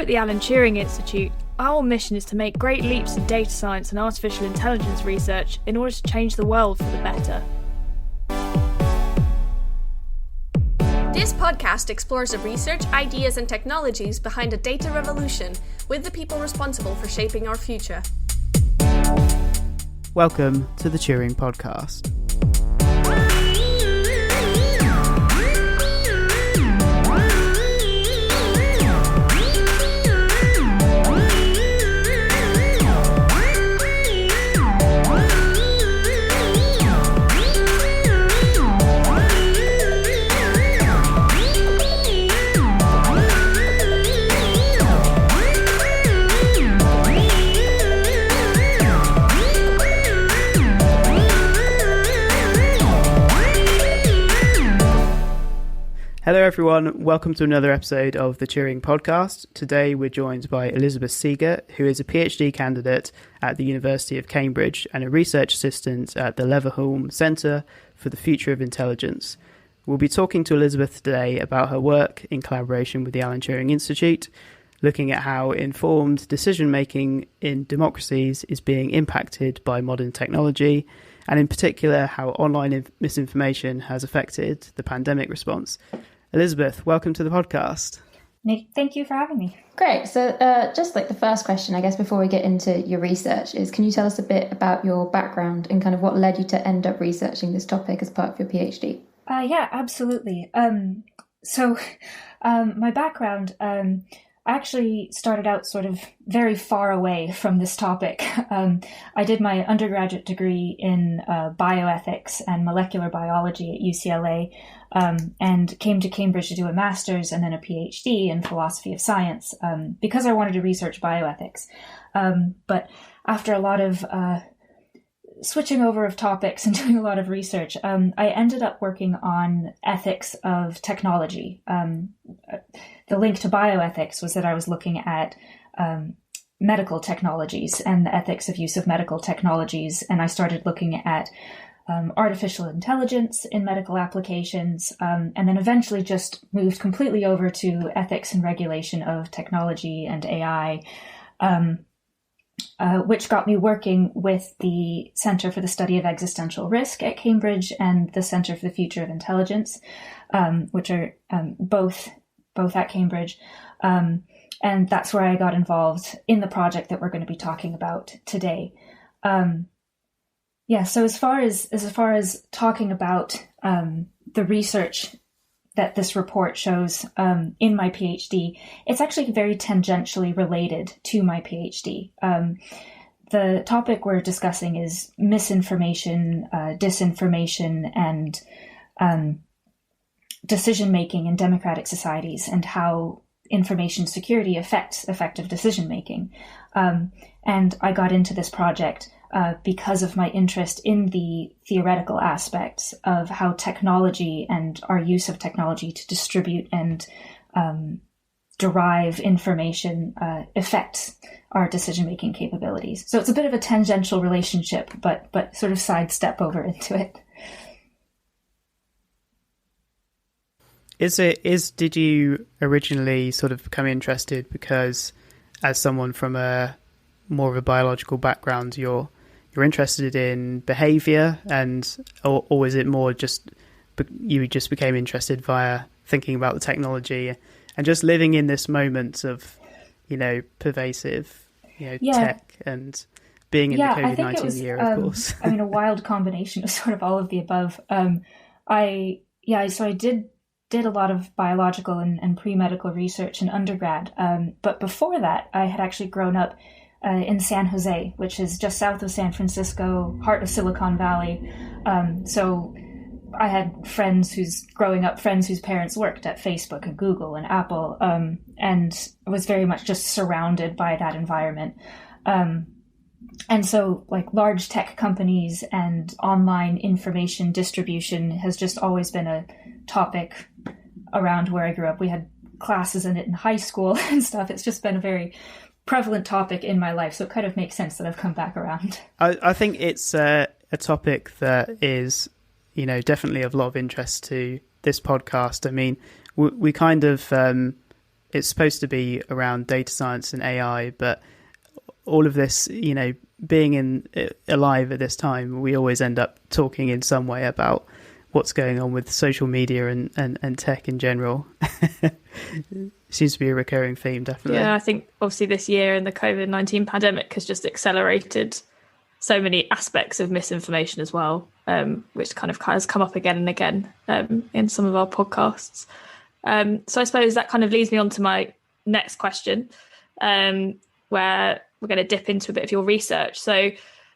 Here at the Alan Turing Institute, our mission is to make great leaps in data science and artificial intelligence research in order to change the world for the better. This podcast explores the research, ideas and technologies behind the data revolution with the people responsible for shaping our future. Welcome to the Turing Podcast. Hello everyone, welcome to another episode of the Turing Podcast. Today we're joined by Elizabeth Seeger, who is a PhD candidate at the University of Cambridge and a research assistant at the Leverhulme Centre for the Future of Intelligence. We'll be talking to Elizabeth today about her work in collaboration with the Alan Turing Institute, looking at how informed decision-making in democracies is being impacted by modern technology, and in particular how online misinformation has affected the pandemic response. Elizabeth, welcome to the podcast. Nick, thank you for having me. Great. So just like the first question, I guess, before we get into your research is, can you tell us a bit about your background and kind of what led you to end up researching this topic as part of your PhD? Yeah, absolutely. My background, I actually started out sort of very far away from this topic. I did my undergraduate degree in bioethics and molecular biology at UCLA, and came to Cambridge to do a master's and then a PhD in philosophy of science because I wanted to research bioethics. But after a lot of switching over of topics and doing a lot of research, I ended up working on ethics of technology. The link to bioethics was that I was looking at medical technologies and the ethics of use of medical technologies, and I started looking at artificial intelligence in medical applications, and then eventually just moved completely over to ethics and regulation of technology and AI, which got me working with the Center for the Study of Existential Risk at Cambridge and the Center for the Future of Intelligence, which are both at Cambridge. And that's where I got involved in the project that we're going to be talking about today. So as far as talking about the research that this report shows in my PhD, it's actually very tangentially related to my PhD. The topic we're discussing is misinformation, disinformation, and decision-making in democratic societies and how information security affects effective decision-making. And I got into this project because of my interest in the theoretical aspects of how technology and our use of technology to distribute and derive information affects our decision-making capabilities. So it's a bit of a tangential relationship, but sort of sidestep over into it. Did you originally sort of become interested because, as someone from a more of a biological background, you're interested in behavior, or was it more just you just became interested via thinking about the technology and just living in this moment of, pervasive, tech and being in the COVID-19 year, of course? A wild combination of sort of all of the above. So I did a lot of biological and pre-medical research in undergrad. But before that, I had actually grown up in San Jose, which is just south of San Francisco, heart of Silicon Valley. So I had friends whose parents worked at Facebook and Google and Apple, and was very much just surrounded by that environment. And so like large tech companies and online information distribution has just always been a topic around where I grew up. We had classes in it in high school and stuff. It's just been a very prevalent topic in my life. So it kind of makes sense that I've come back around. I think it's a topic that is, definitely of a lot of interest to this podcast. I mean, we kind of it's supposed to be around data science and AI, but all of this, being alive at this time, we always end up talking in some way about what's going on with social media and tech in general. Seems to be a recurring theme, definitely. Yeah, I think obviously this year and the COVID-19 pandemic has just accelerated so many aspects of misinformation as well, which kind of has come up again and again in some of our podcasts. So I suppose that kind of leads me on to my next question, where we're going to dip into a bit of your research. So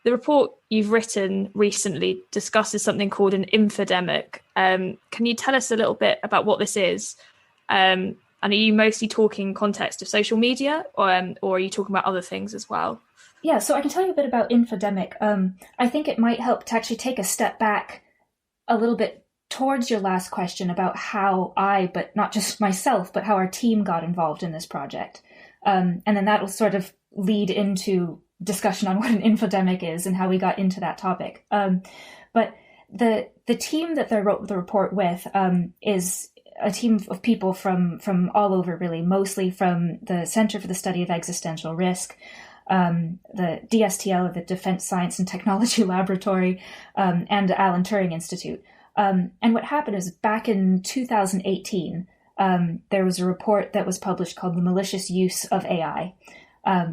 the report you've written recently discusses something called an infodemic. Can you tell us a little bit about what this is? And are you mostly talking context of social media, or are you talking about other things as well? Yeah, so I can tell you a bit about infodemic. I think it might help to actually take a step back a little bit towards your last question about how but not just myself, but how our team got involved in this project. And then that will sort of lead into discussion on what an infodemic is and how we got into that topic. But the team that I wrote the report with is a team of people from all over, really, mostly from the Center for the Study of Existential Risk, the DSTL, the Defense Science and Technology Laboratory, and the Alan Turing Institute. And what happened is back in 2018, there was a report that was published called The Malicious Use of AI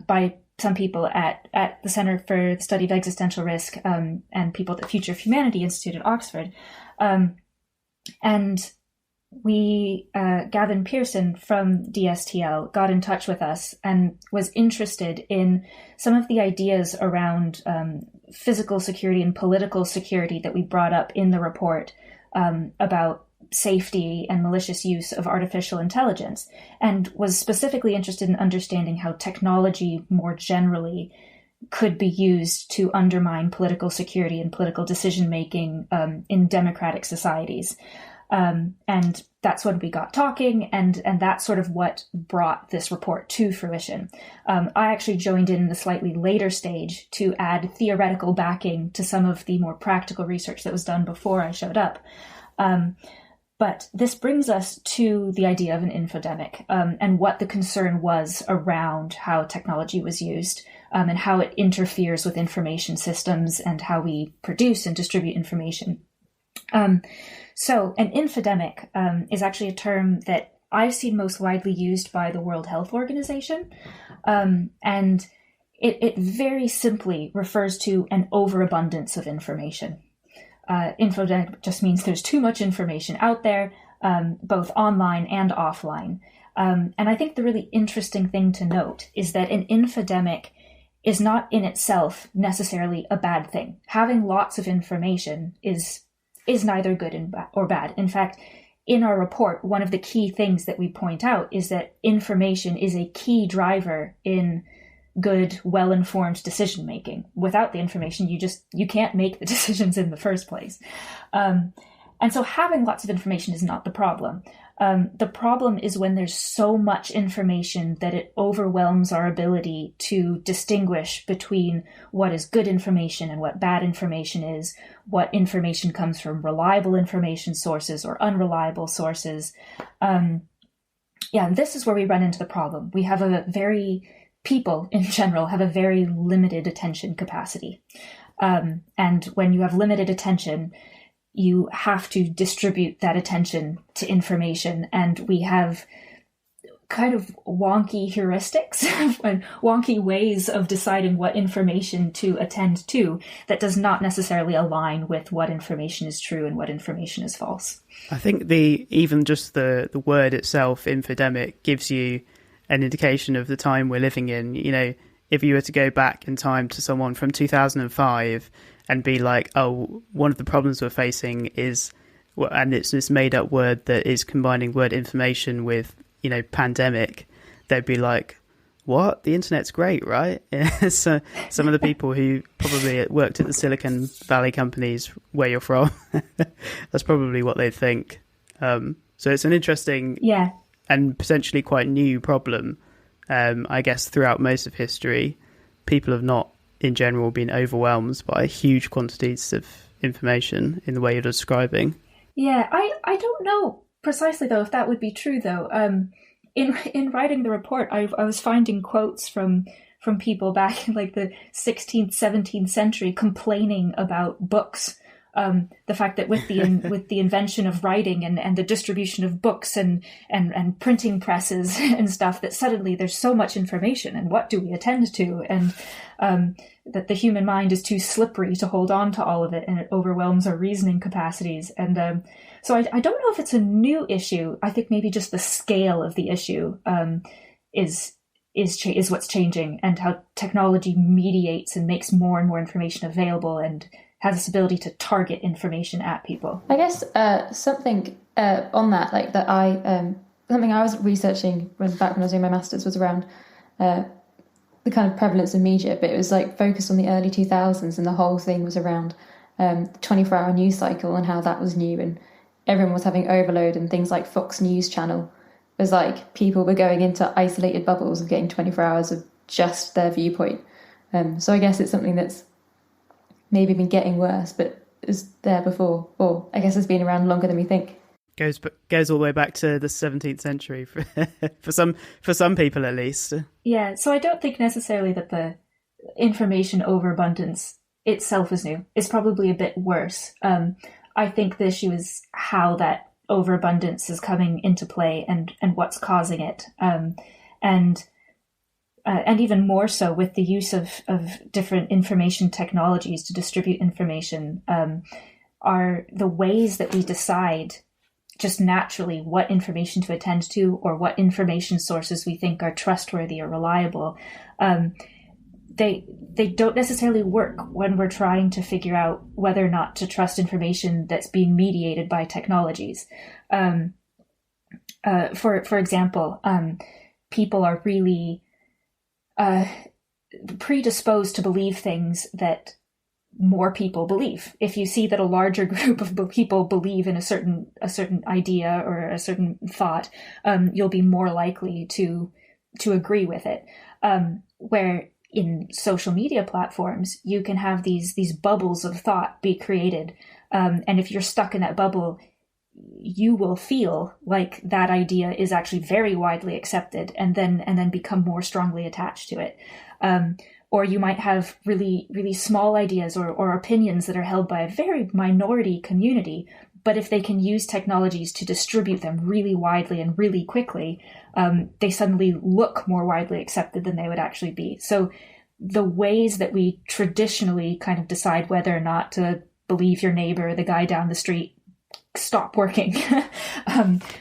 by some people at the Center for the Study of Existential Risk and people at the Future of Humanity Institute at Oxford. And we, Gavin Pearson from DSTL, got in touch with us and was interested in some of the ideas around physical security and political security that we brought up in the report about safety and malicious use of artificial intelligence, and was specifically interested in understanding how technology more generally could be used to undermine political security and political decision-making in democratic societies. And that's when we got talking, and that's sort of what brought this report to fruition. I actually joined in the slightly later stage to add theoretical backing to some of the more practical research that was done before I showed up. But this brings us to the idea of an infodemic, and what the concern was around how technology was used, and how it interferes with information systems and how we produce and distribute information. So an infodemic is actually a term that I've seen most widely used by the World Health Organization. And it very simply refers to an overabundance of information. Infodemic just means there's too much information out there, both online and offline. And I think the really interesting thing to note is that an infodemic is not in itself necessarily a bad thing. Having lots of information is neither good or bad. In fact, in our report, one of the key things that we point out is that information is a key driver in good, well-informed decision-making. Without the information, you can't make the decisions in the first place. And so having lots of information is not the problem. The problem is when there's so much information that it overwhelms our ability to distinguish between what is good information and what bad information is, what information comes from reliable information sources or unreliable sources. And this is where we run into the problem. We have people in general have a very limited attention capacity. And when you have limited attention, you have to distribute that attention to information. And we have kind of wonky heuristics and wonky ways of deciding what information to attend to that does not necessarily align with what information is true and what information is false. I think even just the word itself, infodemic, gives you an indication of the time we're living in. If you were to go back in time to someone from 2005 and be like, oh, one of the problems we're facing is, and it's this made up word that is combining word information with, pandemic, they'd be like, what? The internet's great, right? So some of the people who probably worked at the Silicon Valley companies where you're from, that's probably what they think. So it's an interesting and potentially quite new problem. I guess throughout most of history, people have not, in general, been overwhelmed by huge quantities of information in the way you're describing. Yeah, I don't know precisely, though, if that would be true, though. in writing the report, I was finding quotes from people back in like the 16th, 17th century complaining about books. The fact that with the invention of writing and the distribution of books and printing presses and stuff, that suddenly there's so much information, and what do we attend to? And that the human mind is too slippery to hold on to all of it, and it overwhelms our reasoning capacities. And so I don't know if it's a new issue. I think maybe just the scale of the issue is what's changing, and how technology mediates and makes more and more information available and has this ability to target information at people. I guess something on that, like that something I was researching back when I was doing my master's was around the kind of prevalence of media, but it was like focused on the early 2000s, and the whole thing was around the 24-hour news cycle and how that was new, and everyone was having overload, and things like Fox News Channel was like people were going into isolated bubbles of getting 24 hours of just their viewpoint. So I guess it's something that's maybe been getting worse, but is there before, or I guess it's been around longer than we think. Goes all the way back to the 17th century for some people at least. Yeah, so I don't think necessarily that the information overabundance itself is new. It's probably a bit worse. I think the issue is how that overabundance is coming into play and what's causing it. And even more so with the use of different information technologies to distribute information, are the ways that we decide just naturally what information to attend to, or what information sources we think are trustworthy or reliable. They don't necessarily work when we're trying to figure out whether or not to trust information that's being mediated by technologies. For example, people are really predisposed to believe things that more people believe. If you see that a larger group of people believe in a certain idea or a certain thought, you'll be more likely to agree with it. Where in social media platforms, you can have these bubbles of thought be created, and if you're stuck in that bubble, you will feel like that idea is actually very widely accepted, and then become more strongly attached to it. Or you might have really, really small ideas or opinions that are held by a very minority community, but if they can use technologies to distribute them really widely and really quickly, they suddenly look more widely accepted than they would actually be. So the ways that we traditionally kind of decide whether or not to believe your neighbor, the guy down the street, stop working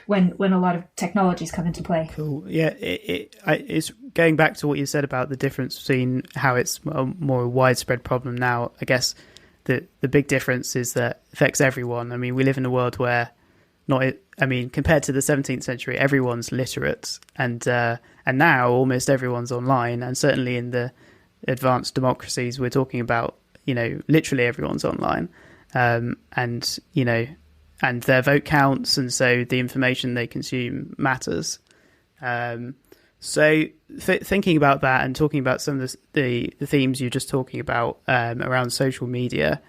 when a lot of technologies come into play. Cool. Yeah, it's going back to what you said about the difference between how it's a more widespread problem now. I guess the big difference is that it affects everyone. I mean, we live in a world where compared to the 17th century, everyone's literate, and now almost everyone's online, and certainly in the advanced democracies we're talking about, literally everyone's online, and their vote counts, and so the information they consume matters. So thinking about that and talking about some of the themes you're just talking about around social media,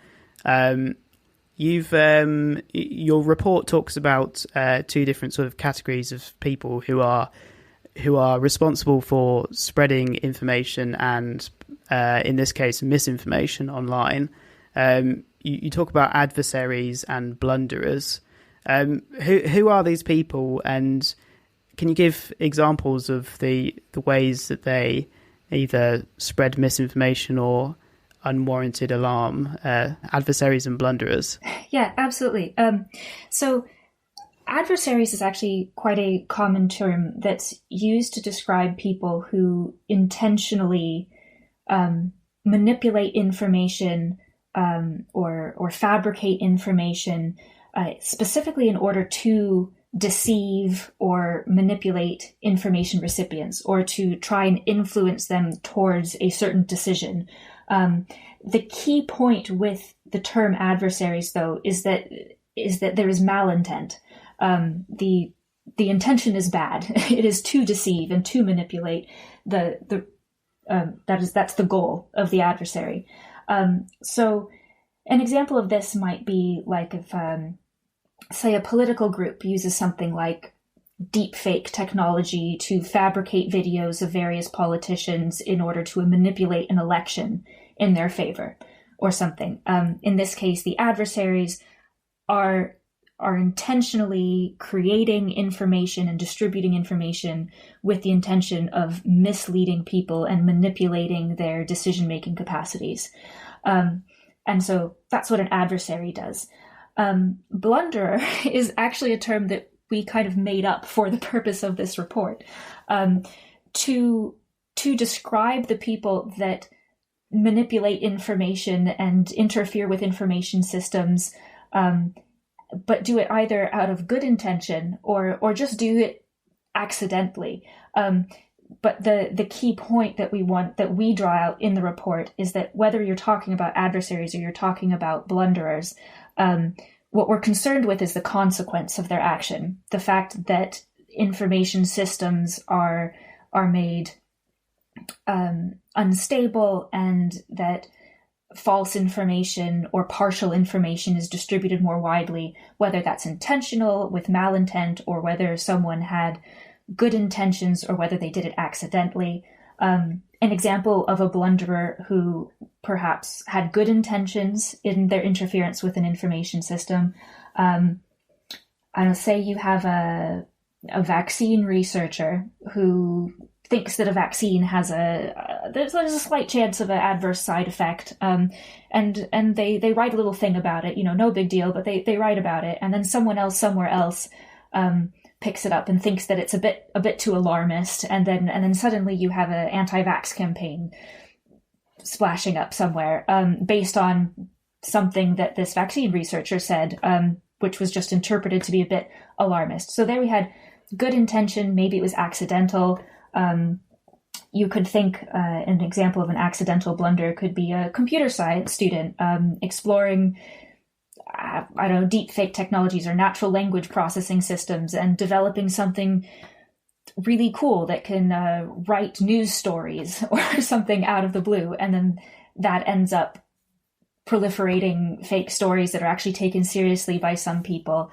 your report talks about two different sort of categories of people who are responsible for spreading information and, in this case, misinformation online. You talk about adversaries and blunderers. Who are these people, and can you give examples of the ways that they either spread misinformation or unwarranted alarm? Adversaries and blunderers. Yeah, absolutely. So adversaries is actually quite a common term that's used to describe people who intentionally manipulate information or fabricate information specifically in order to deceive or manipulate information recipients, or to try and influence them towards a certain decision. The key point with the term adversaries, though, is that there is malintent. The intention is bad. It is to deceive and to manipulate. That's the goal of the adversary. So an example of this might be like if, say, a political group uses something like deepfake technology to fabricate videos of various politicians in order to manipulate an election in their favor or something. In this case, the adversaries are intentionally creating information and distributing information with the intention of misleading people and manipulating their decision-making capacities. And so that's what an adversary does. Blunderer is actually a term that we kind of made up for the purpose of this report, to describe the people that manipulate information and interfere with information systems, but do it either out of good intention or just do it accidentally. But the key point that we draw out in the report is that whether you're talking about adversaries or you're talking about blunderers, what we're concerned with is the consequence of their action. The fact that information systems are made unstable, and that false information or partial information is distributed more widely, whether that's intentional with malintent or whether someone had good intentions or whether they did it accidentally. An example of a blunderer who perhaps had good intentions in their interference with an information system. I don't say you have a vaccine researcher who thinks that a vaccine has there's a slight chance of an adverse side effect, and they write a little thing about it, no big deal, but they write about it, and then someone else somewhere else picks it up and thinks that it's a bit too alarmist, and then suddenly you have an anti-vax campaign splashing up somewhere based on something that this vaccine researcher said, which was just interpreted to be a bit alarmist. So there we had good intention, maybe it was accidental. You could think an example of an accidental blunder could be a computer science student exploring deepfake technologies or natural language processing systems and developing something really cool that can write news stories or something out of the blue. And then that ends up proliferating fake stories that are actually taken seriously by some people.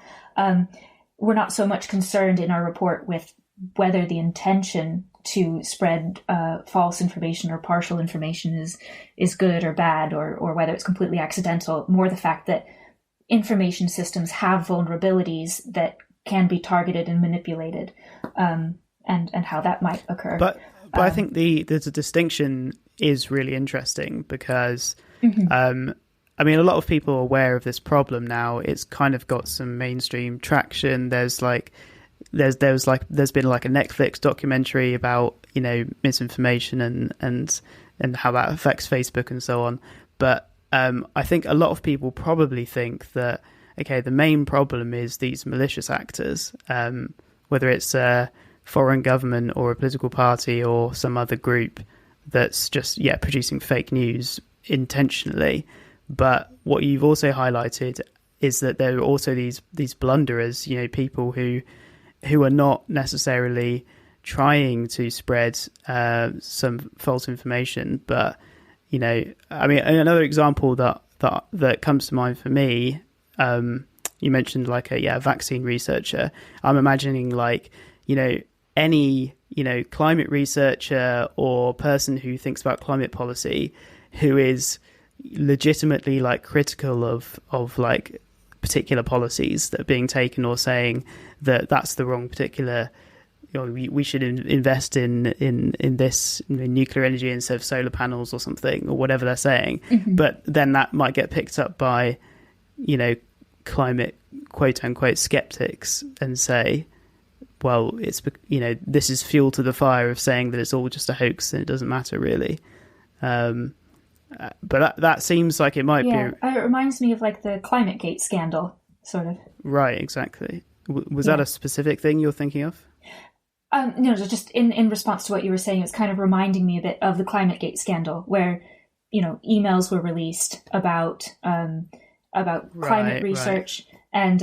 We're not so much concerned in our report with whether the intention to spread false information or partial information is good or bad, or whether it's completely accidental, more the fact that information systems have vulnerabilities that can be targeted and manipulated, and how that might occur. But I think the distinction is really interesting because, I mean, a lot of people are aware of this problem now. It's kind of got some mainstream traction. There's been like a Netflix documentary about, misinformation and how that affects Facebook and so on. But I think a lot of people probably think that, okay, the main problem is these malicious actors, whether it's a foreign government or a political party or some other group that's just, producing fake news intentionally. But what you've also highlighted is that there are also these blunderers, people who are not necessarily trying to spread some false information, but another example that comes to mind for me, you mentioned like a vaccine researcher. I'm imagining any climate researcher or person who thinks about climate policy who is legitimately critical of particular policies that are being taken, or saying that that's the wrong particular, we should invest in this nuclear energy instead of solar panels or something, or whatever they're saying. But then that might get picked up by climate quote unquote skeptics and say, well, it's this is fuel to the fire of saying that it's all just a hoax and it doesn't matter really. But that seems like it might be. It reminds me of the ClimateGate scandal, sort of. Right, exactly. Was that a specific thing you're thinking of? No, just in response to what you were saying, it's kind of reminding me a bit of the ClimateGate scandal, where emails were released about climate research, and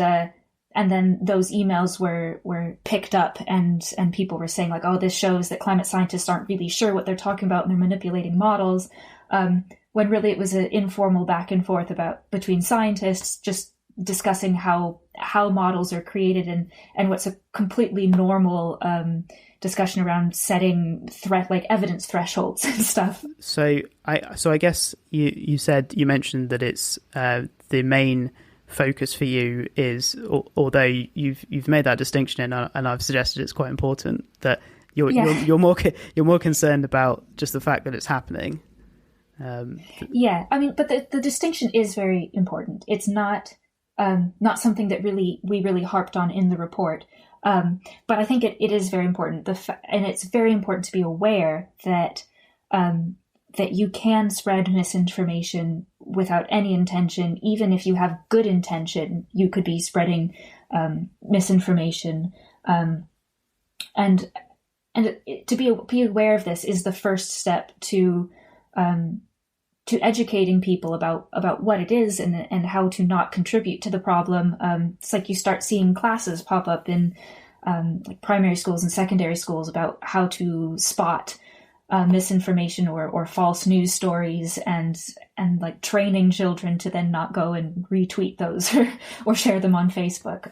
then those emails were picked up, and people were saying this shows that climate scientists aren't really sure what they're talking about and they're manipulating models. When really it was an informal back and forth between scientists just discussing how models are created and what's a completely normal discussion around setting evidence thresholds and stuff. So I guess you mentioned that it's the main focus for you is, although you've made that distinction and I've suggested it's quite important, that you're more concerned about just the fact that it's happening. I mean, but the distinction is very important. It's not something that we really harped on in the report. But I think it is very important. And it's very important to be aware that you can spread misinformation without any intention. Even if you have good intention, you could be spreading misinformation. And to be aware of this is the first step to educating people about what it is and how to not contribute to the problem. It's like you start seeing classes pop up in like primary schools and secondary schools about how to spot misinformation or false news stories and like training children to then not go and retweet those or share them on Facebook.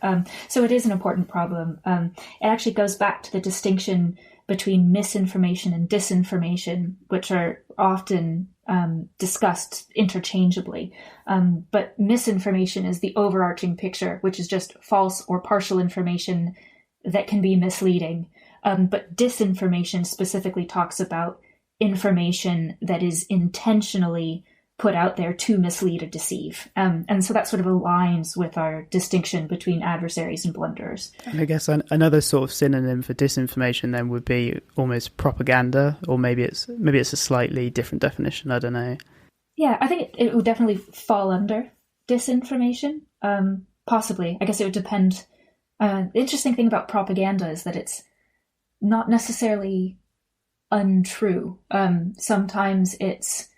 So it is an important problem. It actually goes back to the distinction between misinformation and disinformation, which are often discussed interchangeably. But misinformation is the overarching picture, which is just false or partial information that can be misleading. But disinformation specifically talks about information that is intentionally put out there to mislead or deceive. And so that sort of aligns with our distinction between adversaries and blunderers. And I guess another sort of synonym for disinformation then would be almost propaganda, or maybe it's a slightly different definition. I don't know. Yeah, I think it would definitely fall under disinformation. Possibly. I guess it would depend. The interesting thing about propaganda is that it's not necessarily untrue. Sometimes it's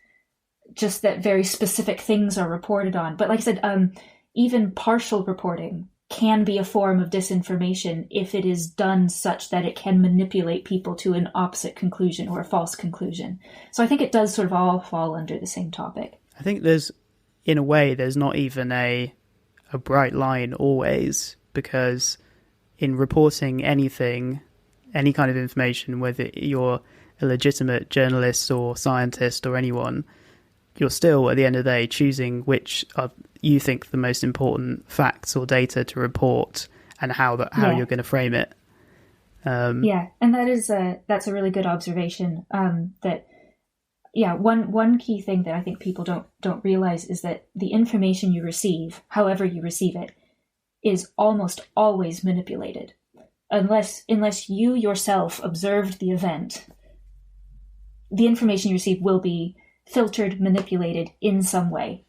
just that very specific things are reported on. But like I said, even partial reporting can be a form of disinformation if it is done such that it can manipulate people to an opposite conclusion or a false conclusion. So I think it does sort of all fall under the same topic. I think there's not even a bright line always, because in reporting anything, any kind of information, whether you're a legitimate journalist or scientist or anyone, you're still, at the end of the day, choosing which are you think the most important facts or data to report and how you're going to frame it. Yeah, and that's a really good observation. One key thing that I think people don't realize is that the information you receive, however you receive it, is almost always manipulated. Unless you yourself observed the event, the information you receive will be filtered, manipulated in some way.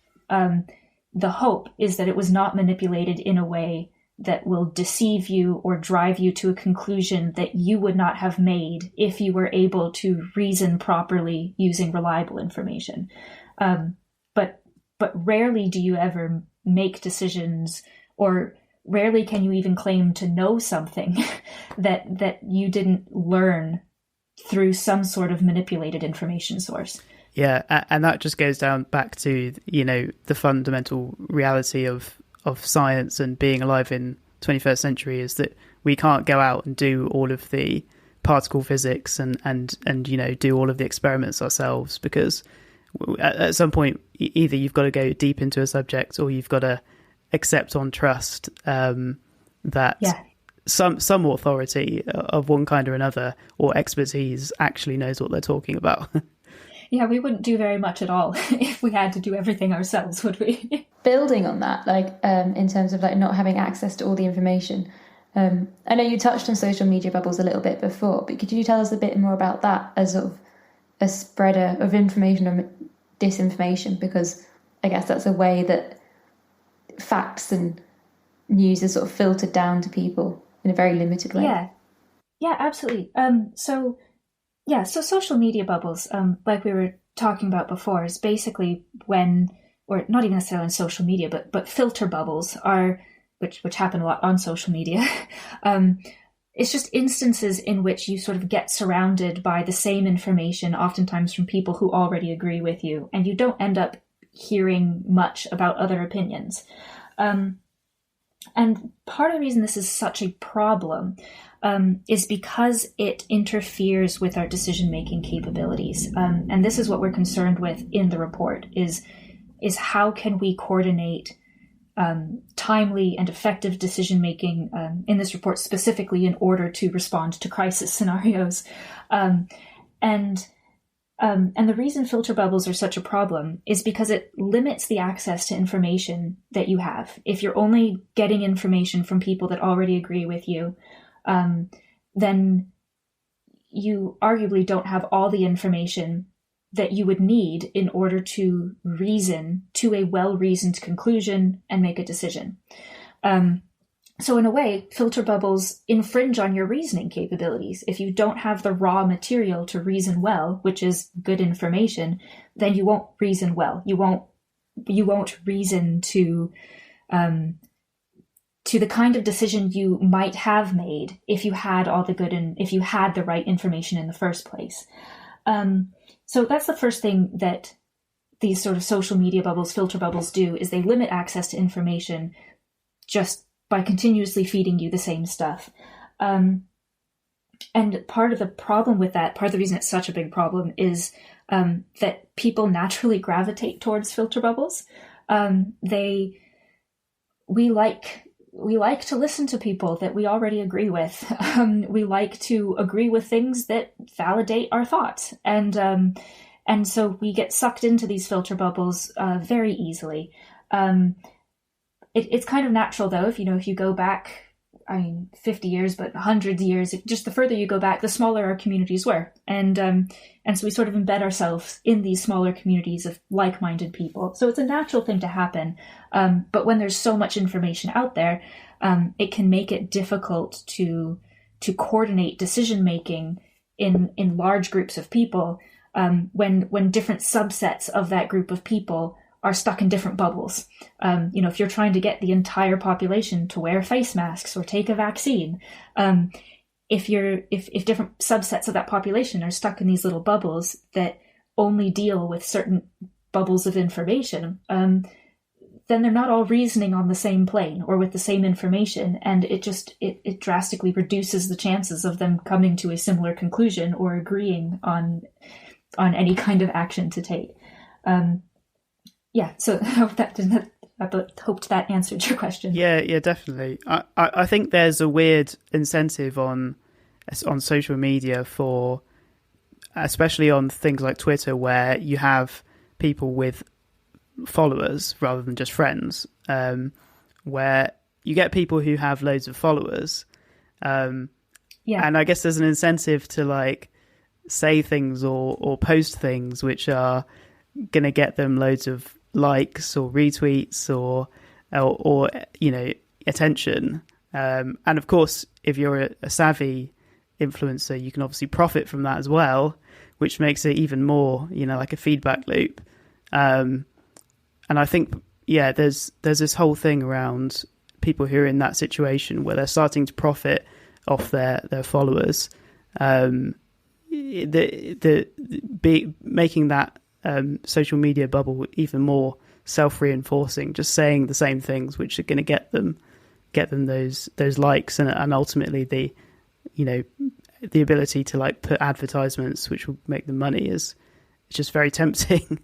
The hope is that it was not manipulated in a way that will deceive you or drive you to a conclusion that you would not have made if you were able to reason properly using reliable information. But rarely do you ever make decisions, or rarely can you even claim to know something that you didn't learn through some sort of manipulated information source. Yeah, and that just goes down back to, the fundamental reality of science and being alive in 21st century is that we can't go out and do all of the particle physics and do all of the experiments ourselves, because at some point either you've got to go deep into a subject or you've got to accept on trust that some authority of one kind or another or expertise actually knows what they're talking about. Yeah, we wouldn't do very much at all if we had to do everything ourselves, would we? Building on that, in terms of not having access to all the information, I know you touched on social media bubbles a little bit before, but could you tell us a bit more about that as sort of a spreader of information or disinformation? Because I guess that's a way that facts and news is sort of filtered down to people in a very limited way. Yeah, absolutely. So social media bubbles, like we were talking about before, is basically when, or not even necessarily in social media, but filter bubbles are, which happen a lot on social media. It's just instances in which you sort of get surrounded by the same information, oftentimes from people who already agree with you, and you don't end up hearing much about other opinions. And part of the reason this is such a problem is because it interferes with our decision-making capabilities. And this is what we're concerned with in the report, is how can we coordinate timely and effective decision-making in this report specifically in order to respond to crisis scenarios. And the reason filter bubbles are such a problem is because it limits the access to information that you have. If you're only getting information from people that already agree with you, then you arguably don't have all the information that you would need in order to reason to a well-reasoned conclusion and make a decision. So in a way, filter bubbles infringe on your reasoning capabilities. If you don't have the raw material to reason well, which is good information, then you won't reason well. You won't reason to the kind of decision you might have made if you had all the good and if you had the right information in the first place. So that's the first thing that these sort of social media bubbles, filter bubbles do, is they limit access to information just by continuously feeding you the same stuff. And part of the problem with that, part of the reason it's such a big problem is that people naturally gravitate towards filter bubbles. We like to listen to people that we already agree with. We like to agree with things that validate our thoughts. And so we get sucked into these filter bubbles very easily. It's kind of natural, though, if you go back, 50 years, but hundreds of years, just the further you go back, the smaller our communities were. And so we sort of embed ourselves in these smaller communities of like-minded people. So it's a natural thing to happen. But when there's so much information out there, it can make it difficult to coordinate decision-making in large groups of people when different subsets of that group of people are stuck in different bubbles. If you're trying to get the entire population to wear face masks or take a vaccine, if different subsets of that population are stuck in these little bubbles that only deal with certain bubbles of information, then they're not all reasoning on the same plane or with the same information, and it drastically reduces the chances of them coming to a similar conclusion or agreeing on any kind of action to take. So I hoped that answered your question. Yeah, definitely. I think there's a weird incentive on social media for, especially on things like Twitter, where you have people with followers rather than just friends, where you get people who have loads of followers. And I guess there's an incentive to say things or post things which are going to get them loads of likes or retweets or attention. And of course, if you're a savvy influencer, you can obviously profit from that as well, which makes it even more, like a feedback loop. And I think, there's this whole thing around people who are in that situation where they're starting to profit off their followers. Making that social media bubble even more self-reinforcing, just saying the same things which are going to get them those likes and ultimately the ability to put advertisements which will make them money is just very tempting.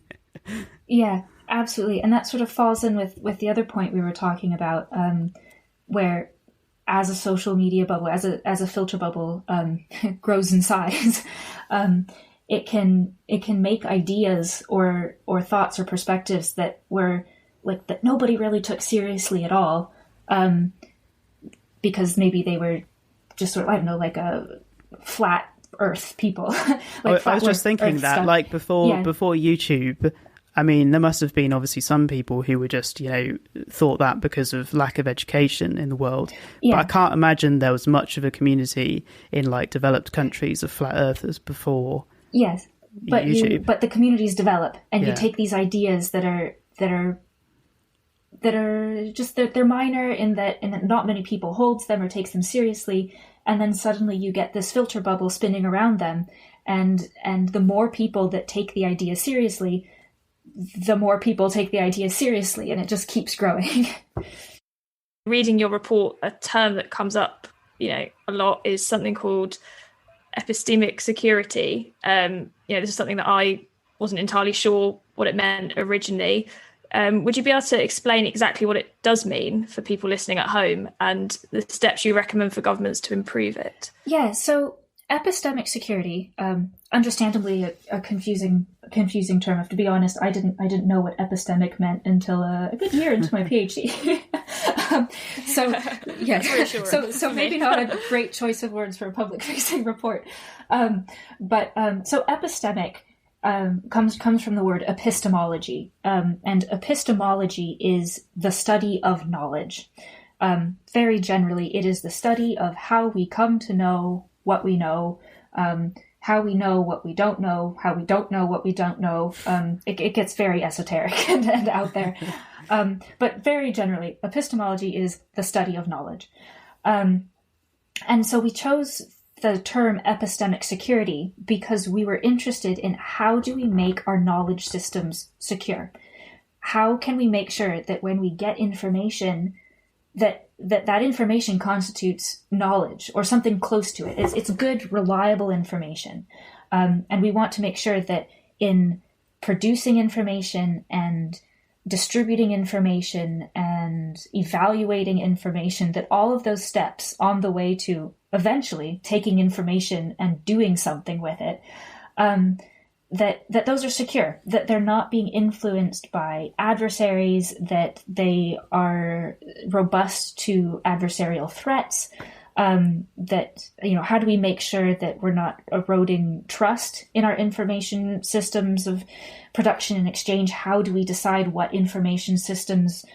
Yeah, absolutely. And that sort of falls in with the other point we were talking about, where as a social media bubble, as a filter bubble grows in size, it can make ideas or thoughts or perspectives that were that nobody really took seriously at all, because maybe they were just sort of, a flat Earth people. I was just thinking that before YouTube, there must have been obviously some people who were just, thought that because of lack of education in the world. Yeah. But I can't imagine there was much of a community in developed countries of flat earthers before. Yes, but YouTube. But the communities develop, and you take these ideas that are just they're minor in that not many people holds them or takes them seriously, and then suddenly you get this filter bubble spinning around them, and the more people that take the idea seriously, the more people take the idea seriously, and it just keeps growing. reading your report, a term that comes up, a lot is something called epistemic security. This is something that I wasn't entirely sure what it meant originally. Would you be able to explain exactly what it does mean for people listening at home and the steps you recommend for governments to improve it? Yeah, so epistemic security, understandably a confusing term. To be honest, I didn't know what epistemic meant until a good year into my PhD. So maybe not a great choice of words for a public-facing report. So epistemic comes from the word epistemology, and epistemology is the study of knowledge. Very generally, it is the study of how we come to know what we know, how we know what we don't know, how we don't know what we don't know. It gets very esoteric and out there. But very generally, epistemology is the study of knowledge. And so we chose the term epistemic security because we were interested in how do we make our knowledge systems secure? How can we make sure that when we get information, that information constitutes knowledge or something close to it? It's good, reliable information. And we want to make sure that in producing information and distributing information and evaluating information, that all of those steps on the way to eventually taking information and doing something with it, that those are secure, that they're not being influenced by adversaries, that they are robust to adversarial threats, that, how do we make sure that we're not eroding trust in our information systems of production and exchange? How do we decide what information systems,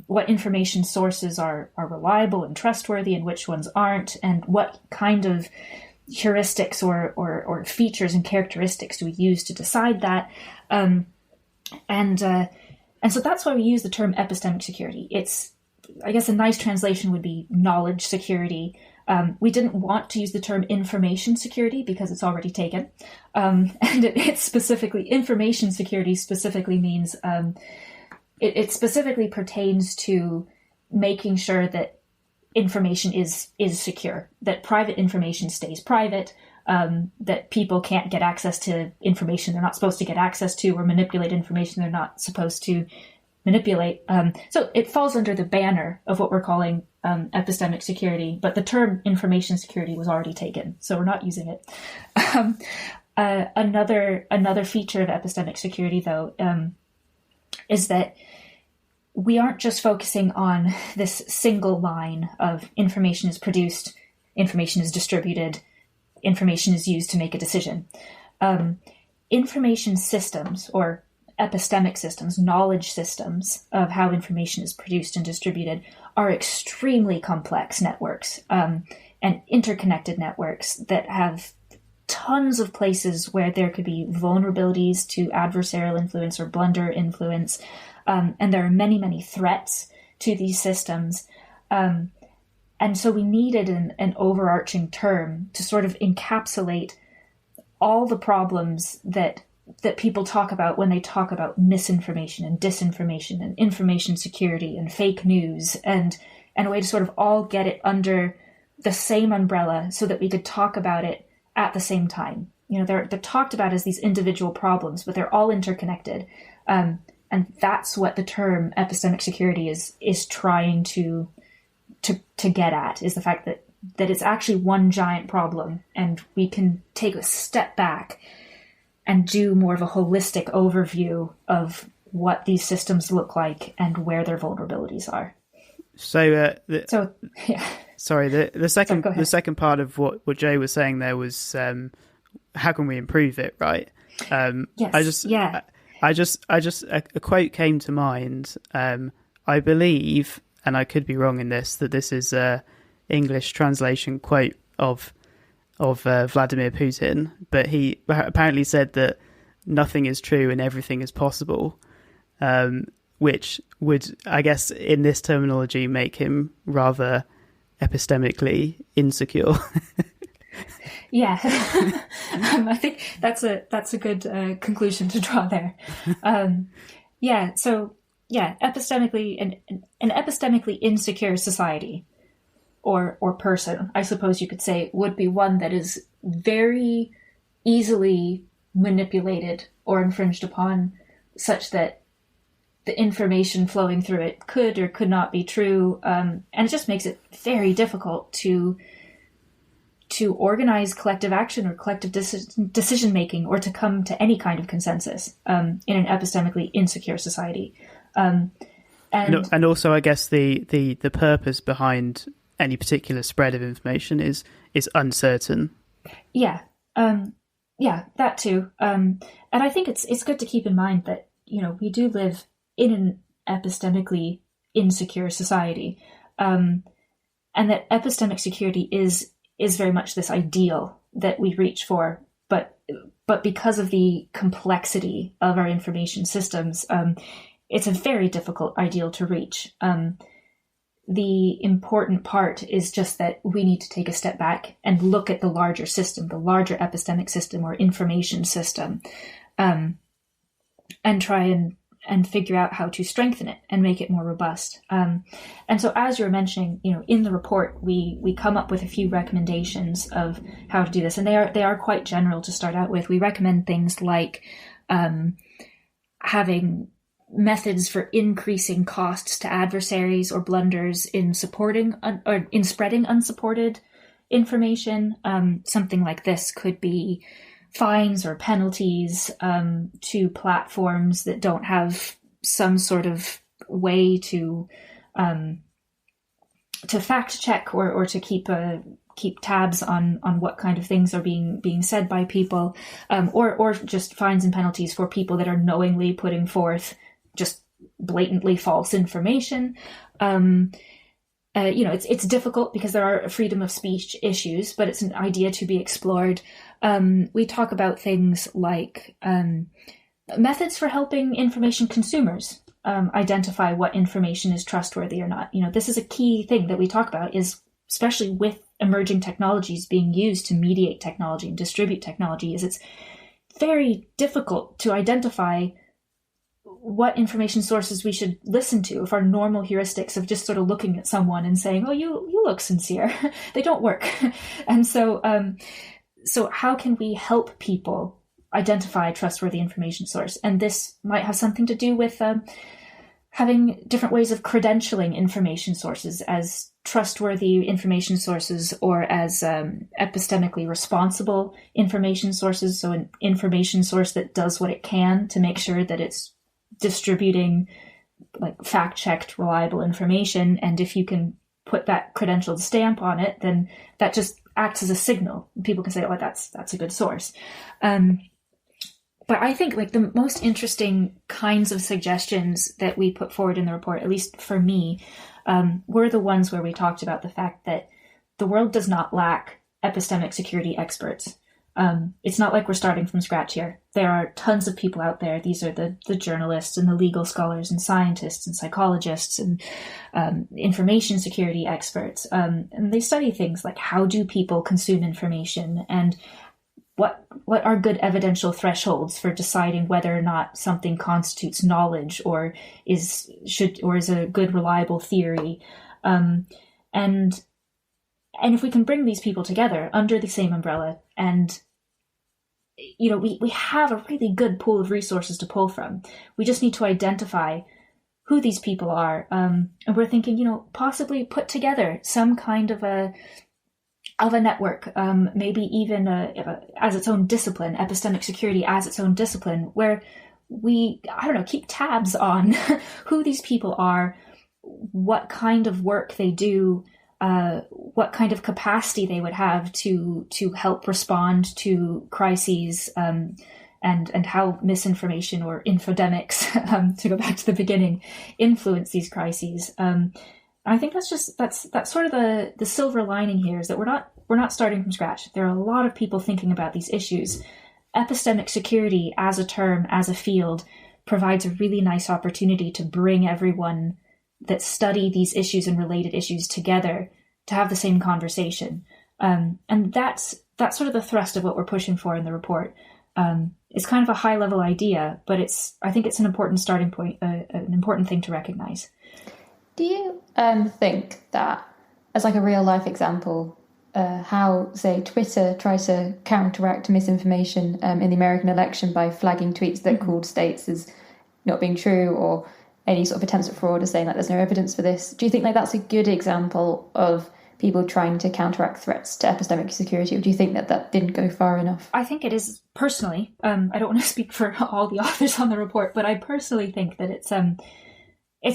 what information sources are reliable and trustworthy and which ones aren't, and what kind of heuristics or features and characteristics do we use to decide that? And so that's why we use the term epistemic security. It's, I guess a nice translation would be knowledge security. We didn't want to use the term information security because it's already taken. And it's specifically, information security specifically means, it specifically pertains to making sure that information is secure, that private information stays private, that people can't get access to information they're not supposed to get access to, or manipulate information they're not supposed to manipulate. So it falls under the banner of what we're calling epistemic security, but the term information security was already taken, so we're not using it. Another feature of epistemic security, though, is that we aren't just focusing on this single line of information is produced, information is distributed, information is used to make a decision. Information systems, or epistemic systems, knowledge systems of how information is produced and distributed, are extremely complex networks and interconnected networks that have tons of places where there could be vulnerabilities to adversarial influence or blunder influence. And there are many, many threats to these systems. And so we needed an overarching term to sort of encapsulate all the problems that people talk about when they talk about misinformation and disinformation and information security and fake news, and a way to sort of all get it under the same umbrella so that we could talk about it at the same time. They're talked about as these individual problems, but they're all interconnected. And that's what the term epistemic security is trying to get at, is the fact that it's actually one giant problem, and we can take a step back and do more of a holistic overview of what these systems look like and where their vulnerabilities are. So, yeah. Sorry, the second part of what Jay was saying there was how can we improve it, right? Yes. A quote came to mind. I believe, and I could be wrong in this, that this is a English translation quote of Vladimir Putin, but he apparently said that nothing is true and everything is possible, which would, I guess, in this terminology, make him rather epistemically insecure. Yeah, I think that's a good conclusion to draw there. So epistemically an epistemically insecure society or person, I suppose you could say, would be one that is very easily manipulated or infringed upon, such that the information flowing through it could or could not be true, and it just makes it very difficult to organize collective action or collective decision making, or to come to any kind of consensus in an epistemically insecure society. And also, I guess the purpose behind any particular spread of information is uncertain. Yeah, that too. And I think it's good to keep in mind that, you know, we do live in an epistemically insecure society, and that epistemic security is very much this ideal that we reach for, but because of the complexity of our information systems, it's a very difficult ideal to reach. The important part is just that we need to take a step back and look at the larger system, the larger epistemic system or information system, and try and figure out how to strengthen it and make it more robust. And so, as you're mentioning, you know, in the report, we come up with a few recommendations of how to do this, and they are quite general to start out with. We recommend things like having methods for increasing costs to adversaries or blunders in supporting or in spreading unsupported information. Something like this could be fines or penalties to platforms that don't have some sort of way to fact check or to keep tabs on what kind of things are being said by people, or just fines and penalties for people that are knowingly putting forth just blatantly false information. It's difficult because there are freedom of speech issues, but it's an idea to be explored. We talk about things like methods for helping information consumers identify what information is trustworthy or not. You know, this is a key thing that we talk about, is especially with emerging technologies being used to mediate technology and distribute technology, is it's very difficult to identify what information sources we should listen to if our normal heuristics of just sort of looking at someone and saying, oh, you look sincere, they don't work. And so how can we help people identify a trustworthy information source? And this might have something to do with having different ways of credentialing information sources as trustworthy information sources, or as epistemically responsible information sources. So an information source that does what it can to make sure that it's distributing like fact-checked, reliable information. And if you can put that credentialed stamp on it, then that just acts as a signal. People can say, oh, that's a good source. But I think like the most interesting kinds of suggestions that we put forward in the report, at least for me, were the ones where we talked about the fact that the world does not lack epistemic security experts. It's not like we're starting from scratch here. There are tons of people out there. These are the journalists and the legal scholars and scientists and psychologists and information security experts. And they study things like, how do people consume information, and what are good evidential thresholds for deciding whether or not something constitutes knowledge or is a good reliable theory. And if we can bring these people together under the same umbrella, and you know, we have a really good pool of resources to pull from. We just need to identify who these people are. And we're thinking, you know, possibly put together some kind of a network, maybe even as its own discipline, epistemic security as its own discipline, where we, keep tabs on who these people are, what kind of work they do, what kind of capacity they would have to help respond to crises, and how misinformation or infodemics, to go back to the beginning, influence these crises. I think that's sort of the silver lining here, is that we're not starting from scratch. There are a lot of people thinking about these issues. Epistemic security as a term, as a field, provides a really nice opportunity to bring everyone that study these issues and related issues together to have the same conversation. And that's sort of the thrust of what we're pushing for in the report, it's kind of a high level idea, but I think it's an important starting point, an important thing to recognize. Do you think that, as like a real life example, how, say, Twitter tried to counteract misinformation in the American election by flagging tweets that called states as not being true, or any sort of attempts at fraud, or saying like there's no evidence for this? Do you think like that's a good example of people trying to counteract threats to epistemic security, or do you think that didn't go far enough? I think it is, personally. I don't want to speak for all the authors on the report, but I personally think that it's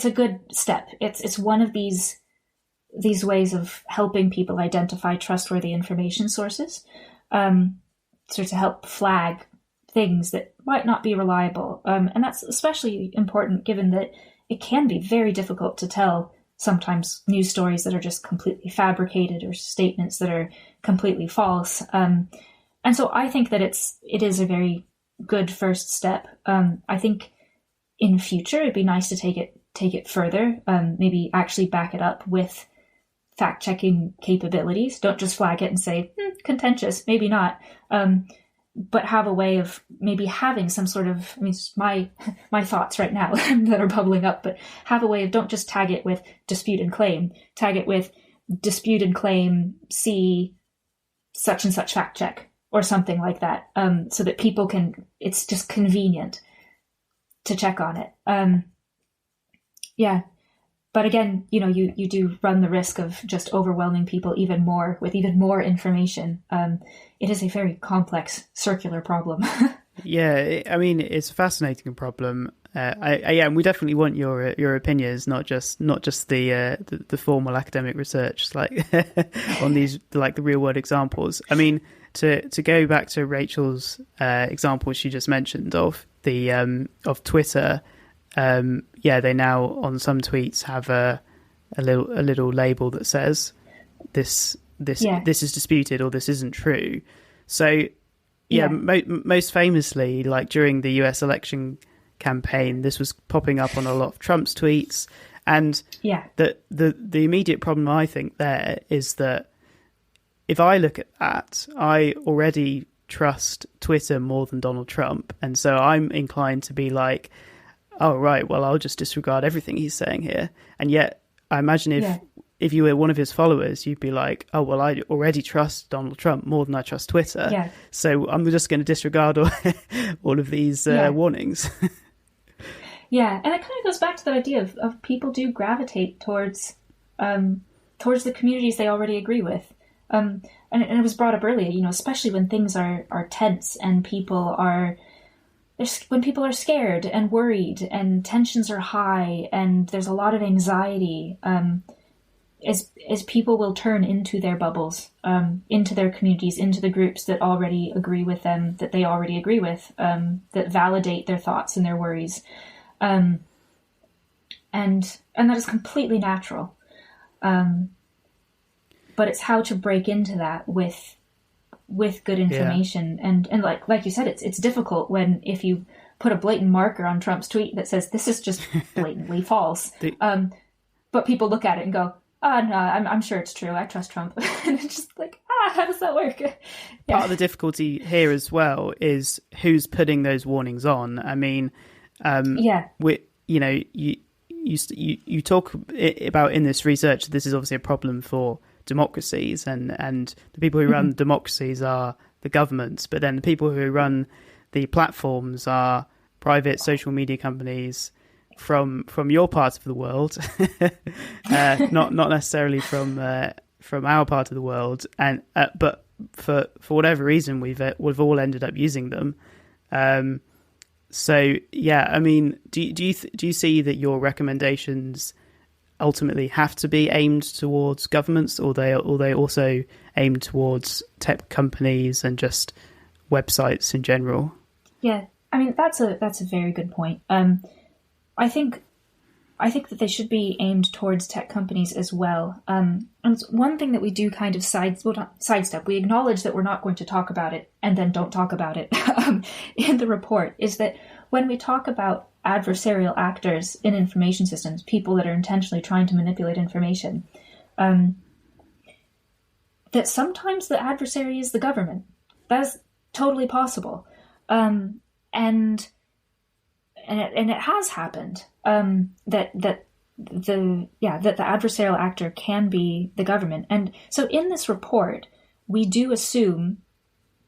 a good step. It's one of these ways of helping people identify trustworthy information sources, so to help flag things that might not be reliable. And that's especially important given that it can be very difficult to tell sometimes news stories that are just completely fabricated or statements that are completely false. And so I think that it is a very good first step. I think in future it'd be nice to take it further, maybe actually back it up with fact-checking capabilities. Don't just flag it and say, contentious, maybe not. But have a way of maybe having some sort of, I mean, it's my thoughts right now that are bubbling up, but have a way of, don't just tag it with dispute and claim, tag it with dispute and claim, see such and such fact check or something like that, so that people can, it's just convenient to check on it. Yeah. But again, you do run the risk of just overwhelming people even more with even more information. It is a very complex circular problem. Yeah, I mean, it's a fascinating problem. And we definitely want your opinions, not just the formal academic research, like on these like the real world examples. I mean, to go back to Rachel's example she just mentioned of the of Twitter. They now on some tweets have a little label that says this is disputed or this isn't true. So most famously, like during the US election campaign, this was popping up on a lot of Trump's tweets, and the immediate problem I think there is that if I look at that, I already trust Twitter more than Donald Trump, and so I'm inclined to be like, oh, right, well, I'll just disregard everything he's saying here. And yet, I imagine if you were one of his followers, you'd be like, oh, well, I already trust Donald Trump more than I trust Twitter. Yeah. So I'm just going to disregard all of these warnings. Yeah, and it kind of goes back to that idea of people do gravitate towards the communities they already agree with. And it was brought up earlier, especially when things are tense and when people are scared and worried and tensions are high and there's a lot of anxiety, as people will turn into their bubbles, into their communities, into the groups that already agree with them, that they already agree with, that validate their thoughts and their worries. And that is completely natural. But it's how to break into that with good information. Yeah. And like you said, it's difficult if you put a blatant marker on Trump's tweet that says this is just blatantly false. But people look at it and go, oh, no, I'm sure it's true. I trust Trump. And it's just like, how does that work? Yeah. Part of the difficulty here as well is who's putting those warnings on. I mean, you talk about in this research, this is obviously a problem for democracies, and the people who run democracies are the governments, but then the people who run the platforms are private social media companies from your part of the world, not necessarily from our part of the world, and but for whatever reason we've all ended up using them. So yeah, I mean, do you see that your recommendations ultimately have to be aimed towards governments, or they also aimed towards tech companies and just websites in general? Yeah, I mean that's a very good point. I think that they should be aimed towards tech companies as well. And it's one thing that we do kind of sidestep. We acknowledge that we're not going to talk about it and then don't talk about it in the report, is that when we talk about adversarial actors in information systems, people that are intentionally trying to manipulate information, that sometimes the adversary is the government. That is totally possible. and it has happened, that the adversarial actor can be the government. And so in this report, we do assume,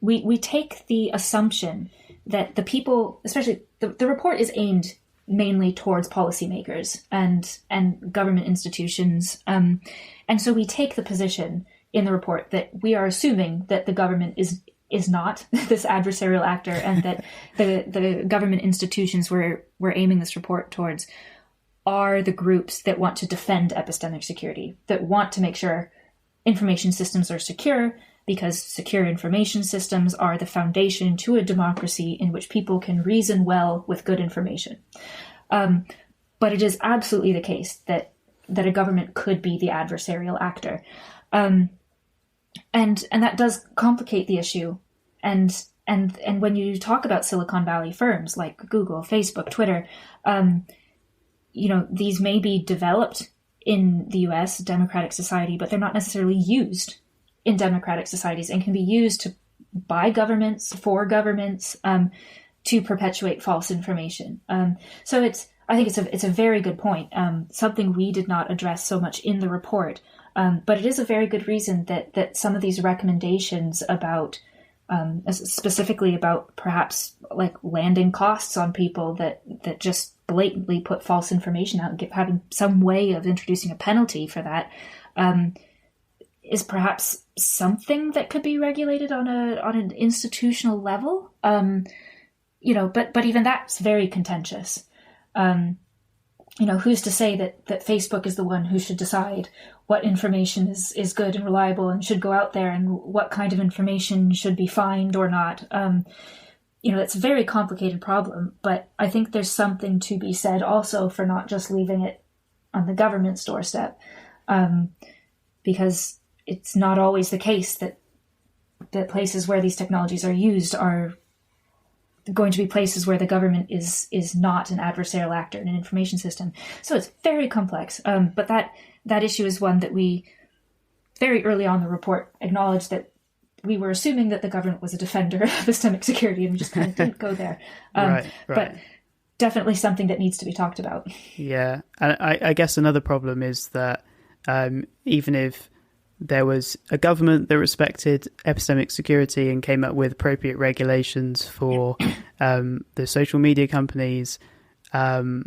we take the assumption that the people, especially the report is aimed mainly towards policymakers and government institutions. And so we take the position in the report that we are assuming that the government is not this adversarial actor, and that the government institutions we're aiming this report towards are the groups that want to defend epistemic security, that want to make sure information systems are secure, because secure information systems are the foundation to a democracy in which people can reason well with good information. But it is absolutely the case that a government could be the adversarial actor. And that does complicate the issue. And when you talk about Silicon Valley firms like Google, Facebook, Twitter, these may be developed in the US democratic society, but they're not necessarily used in democratic societies, and can be used by governments, for governments, to perpetuate false information. So I think it's a very good point. Something we did not address so much in the report, but it is a very good reason that some of these recommendations about, specifically about perhaps like landing costs on people that just blatantly put false information out, and having some way of introducing a penalty for that, is perhaps something that could be regulated on an institutional level. But even that's very contentious. Who's to say that Facebook is the one who should decide what information is good and reliable and should go out there, and what kind of information should be fined or not? It's a very complicated problem, but I think there's something to be said also for not just leaving it on the government's doorstep, because it's not always the case that places where these technologies are used are going to be places where the government is not an adversarial actor in an information system. So it's very complex. But that issue is one that we very early on in the report acknowledged, that we were assuming that the government was a defender of epistemic security, and we just kind of didn't go there. Right. But definitely something that needs to be talked about. Yeah. And I guess another problem is that even if there was a government that respected epistemic security and came up with appropriate regulations for the social media companies, then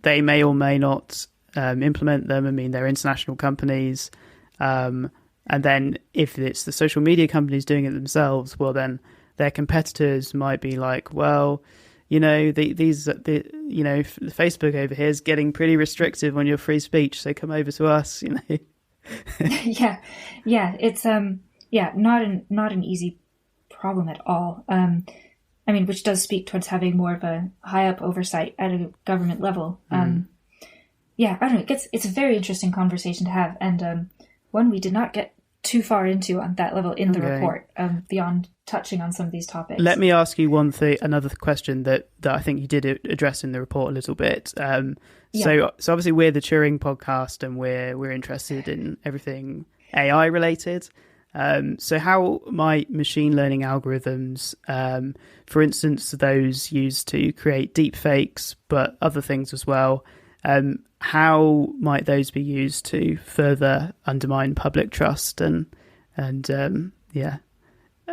they may or may not implement them. I mean, they're international companies. And then if it's the social media companies doing it themselves, well, then their competitors might be like, well, Facebook over here is getting pretty restrictive on your free speech, so come over to us, Yeah, it's not an easy problem at all. Which does speak towards having more of a high up oversight at a government level. I don't know. It's a very interesting conversation to have, and one we did not get too far into on that level in the report, beyond touching on some of these topics. Let me ask you another question that I think you did address in the report a little bit. So obviously we're the Turing podcast, and we're interested in everything AI related. So how might machine learning algorithms, for instance, those used to create deep fakes, but other things as well, how might those be used to further undermine public trust and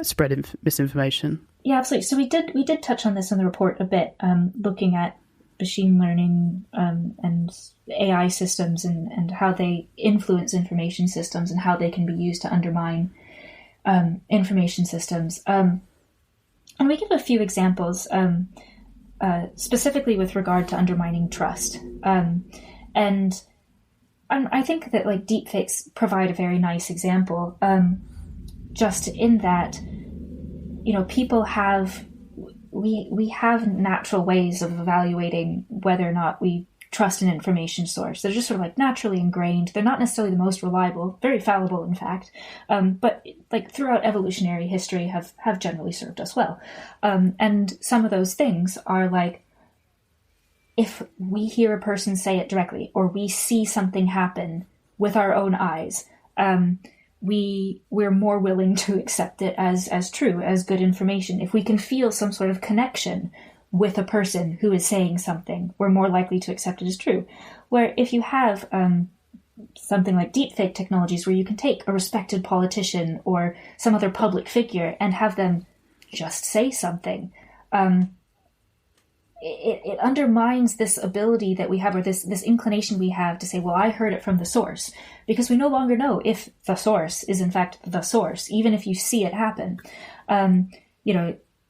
spread misinformation? Yeah, absolutely. So we did touch on this in the report a bit, looking at machine learning and AI systems and how they influence information systems and how they can be used to undermine information systems. And we give a few examples, specifically with regard to undermining trust. And I think that like deepfakes provide a very nice example, just in that, people we have natural ways of evaluating whether or not we trust an information source. They're just sort of like naturally ingrained. They're not necessarily the most reliable, very fallible, in fact, but like throughout evolutionary history have generally served us well. And some of those things are like, if we hear a person say it directly, or we see something happen with our own eyes, we're more willing to accept it as true, as good information. If we can feel some sort of connection with a person who is saying something, we're more likely to accept it as true. Where if you have something like deepfake technologies, where you can take a respected politician or some other public figure and have them just say something, it undermines this ability that we have, or this inclination we have to say, well, I heard it from the source, because we no longer know if the source is in fact the source, even if you see it happen.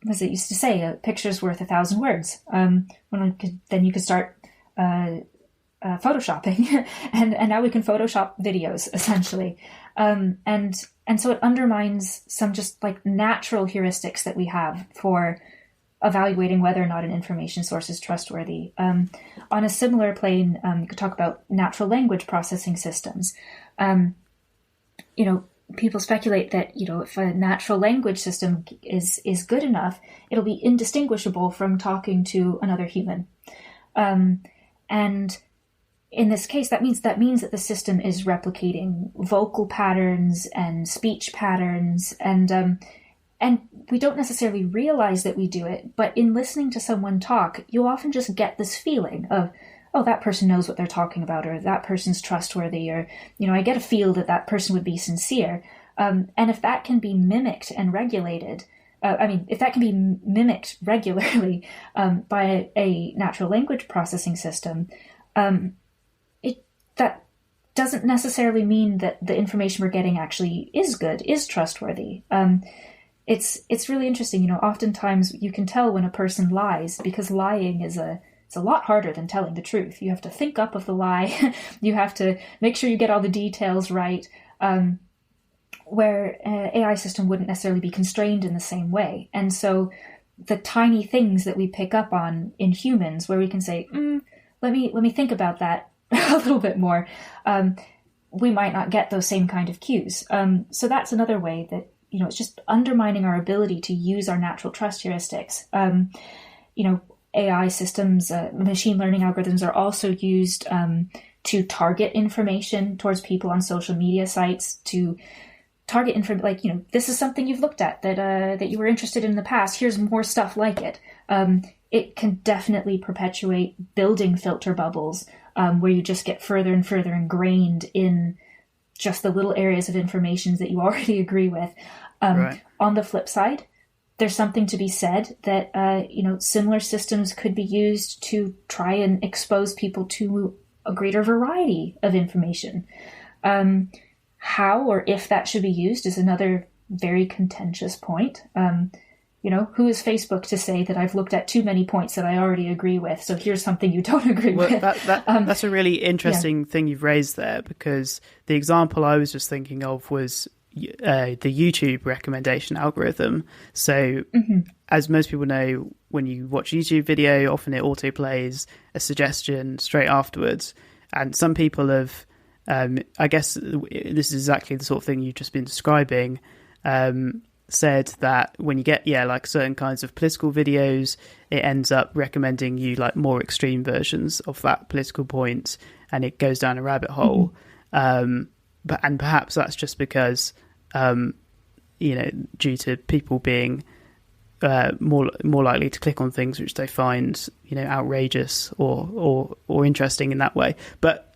As it used to say, a picture's worth 1,000 words. Then you could start photoshopping, and now we can Photoshop videos essentially, and so it undermines some just like natural heuristics that we have for evaluating whether or not an information source is trustworthy. On a similar plane, you could talk about natural language processing systems. People speculate that, if a natural language system is good enough, it'll be indistinguishable from talking to another human. And in this case, that means that the system is replicating vocal patterns and speech patterns, and we don't necessarily realize that we do it, but in listening to someone talk, you often just get this feeling of, oh, that person knows what they're talking about, or that person's trustworthy, or, I get a feel that person would be sincere. And if that can be mimicked and regulated, if that can be mimicked regularly by a natural language processing system, that doesn't necessarily mean that the information we're getting actually is good, is trustworthy. It's really interesting. Oftentimes you can tell when a person lies, because lying it's a lot harder than telling the truth. You have to think up of the lie. You have to make sure you get all the details right, where an AI system wouldn't necessarily be constrained in the same way. And so the tiny things that we pick up on in humans, where we can say, let me think about that a little bit more, we might not get those same kind of cues. So that's another way that, it's just undermining our ability to use our natural trust heuristics. AI systems, machine learning algorithms are also used to target information towards people on social media sites, to target information, this is something you've looked at that you were interested in the past. Here's more stuff like it. It can definitely perpetuate building filter bubbles, where you just get further and further ingrained in just the little areas of information that you already agree with. Right. On the flip side, there's something to be said that, similar systems could be used to try and expose people to a greater variety of information. How or if that should be used is another very contentious point. Who is Facebook to say that I've looked at too many points that I already agree with, so here's something you don't agree with? That's a really interesting thing you've raised there, because the example I was just thinking of was the YouTube recommendation algorithm. So as most people know, when you watch a YouTube video, often it autoplays a suggestion straight afterwards. And some people have, I guess this is exactly the sort of thing you've just been describing, said that when you get like certain kinds of political videos, it ends up recommending you like more extreme versions of that political point, and it goes down a rabbit hole. But perhaps that's just because due to people being more likely to click on things which they find outrageous or interesting in that way. But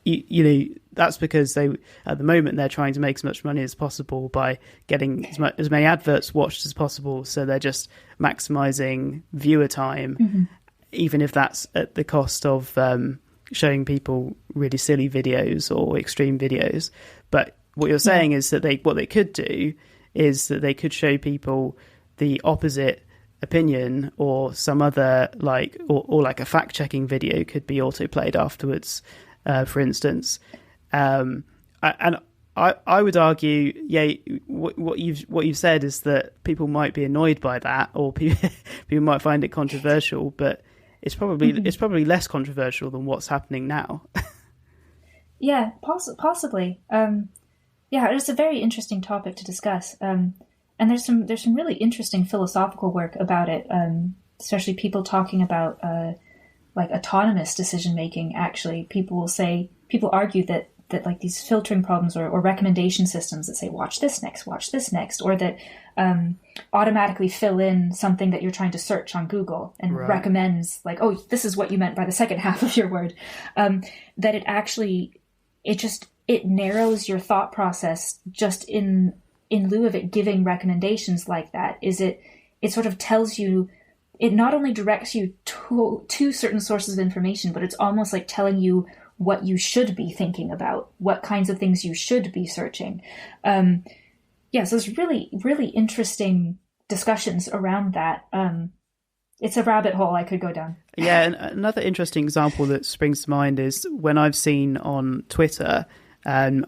that's because at the moment they're trying to make as much money as possible by getting as many adverts watched as possible. So they're just maximizing viewer time, even if that's at the cost of showing people really silly videos or extreme videos. But what you're saying is that what they could do is that they could show people the opposite opinion, or some other or like a fact-checking video could be auto-played afterwards, for instance. And I would argue, what you've said is that people might be annoyed by that, or people might find it controversial, but it's probably less controversial than what's happening now. Yeah, possibly. It's a very interesting topic to discuss. And there's some really interesting philosophical work about it, especially people talking about autonomous decision making. Actually, people argue that that like these filtering problems or recommendation systems that say watch this next, or that automatically fill in something that you're trying to search on Google and recommends like, oh, this is what you meant by the second half of your word, that it narrows your thought process just in lieu of it giving recommendations like that. It sort of tells you, it not only directs you to certain sources of information, but it's almost like telling you what you should be thinking about, what kinds of things you should be searching. So there's really, really interesting discussions around that. It's a rabbit hole I could go down. Yeah, and another interesting example that springs to mind is when I've seen on Twitter, and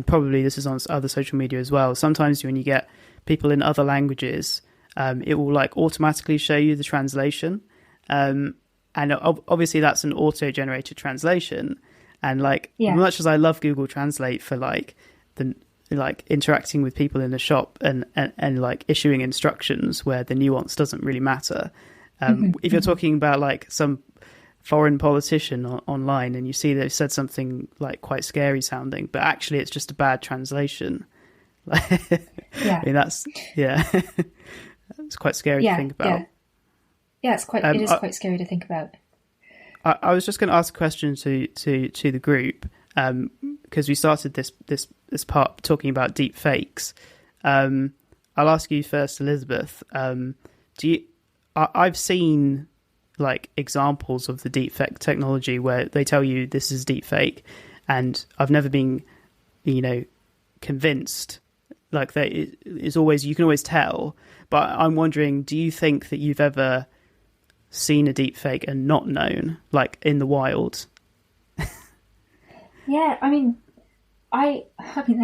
probably this is on other social media as well, sometimes when you get people in other languages, it will like automatically show you the translation. And obviously that's an auto-generated translation. And like, much as I love Google Translate for like interacting with people in the shop and like issuing instructions where the nuance doesn't really matter. If you're talking about like some foreign politician online and you see they've said something like quite scary sounding, but actually it's just a bad translation. I mean, it's quite scary to think about. It is quite scary to think about. I was just going to ask a question to the group, because we started this part talking about deep fakes. I'll ask you first, Elizabeth. I've seen like examples of the deep fake technology where they tell you this is deep fake, and I've never been, convinced. Like it's always, you can always tell. But I'm wondering, do you think that you've ever seen a deep fake and not known, like in the wild? Yeah, I mean, I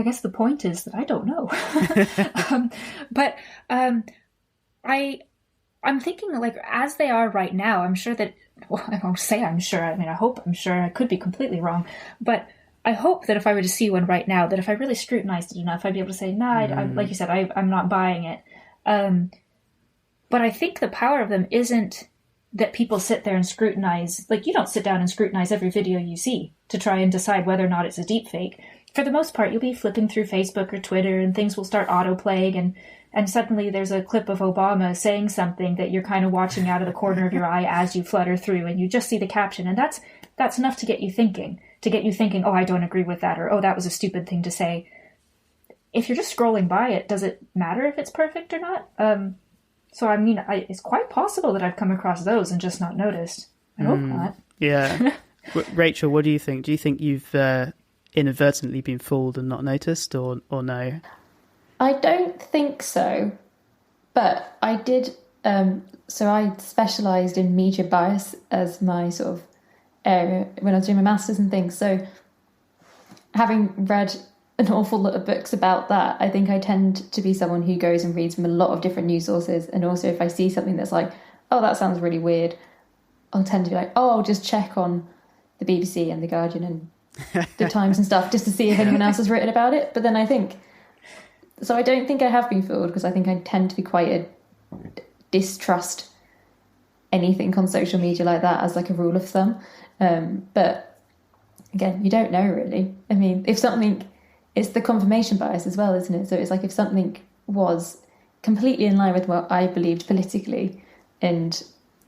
guess the point is that I don't know. I'm thinking like as they are right now, I'm sure that, well, I won't say I'm sure. I mean, I hope I'm sure. I could be completely wrong, but I hope that if I were to see one right now, that if I really scrutinized it enough, I'd be able to say, nah, like you said, I'm not buying it. But I think the power of them isn't that people sit there and scrutinize. Like, you don't sit down and scrutinize every video you see to try and decide whether or not it's a deep fake. For the most part, you'll be flipping through Facebook or Twitter and things will start auto-playing and suddenly there's a clip of Obama saying something that you're kind of watching out of the corner of your eye as you flutter through, and you just see the caption. And that's enough to get you thinking, oh, I don't agree with that, or, oh, that was a stupid thing to say. If you're just scrolling by it, does it matter if it's perfect or not? So, I mean, it's quite possible that I've come across those and just not noticed. I hope not. Yeah. Rachel, what do you think? Do you think you've inadvertently been fooled and not noticed, or no? I don't think so, but I did. So I specialised in media bias as my sort of area when I was doing my masters and things. So having read an awful lot of books about that, I think I tend to be someone who goes and reads from a lot of different news sources. And also if I see something that's like, oh, that sounds really weird, I'll tend to be like, oh, I'll just check on the BBC and the Guardian and the Times and stuff just to see if anyone else has written about it. But then I don't think I have been fooled, because I think I tend to be quite a distrust anything on social media like that as like a rule of thumb. But again, you don't know really. I mean, if something, it's the confirmation bias as well, isn't it? So it's like if something was completely in line with what I believed politically and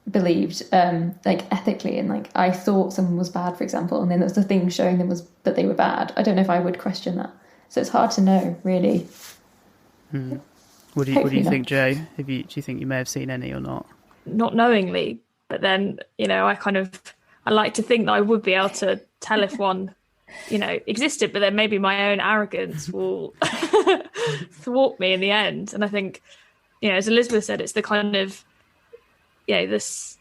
believed like ethically, and like I thought someone was bad, for example, and then there's the thing showing them was that they were bad, I don't know if I would question that. So it's hard to know really. What do you think, Joe? Do you think you may have seen any or not? Not knowingly, but then I like to think that I would be able to tell if one existed, but then maybe my own arrogance will thwart me in the end. And I think, as Elizabeth said, it's the kind of this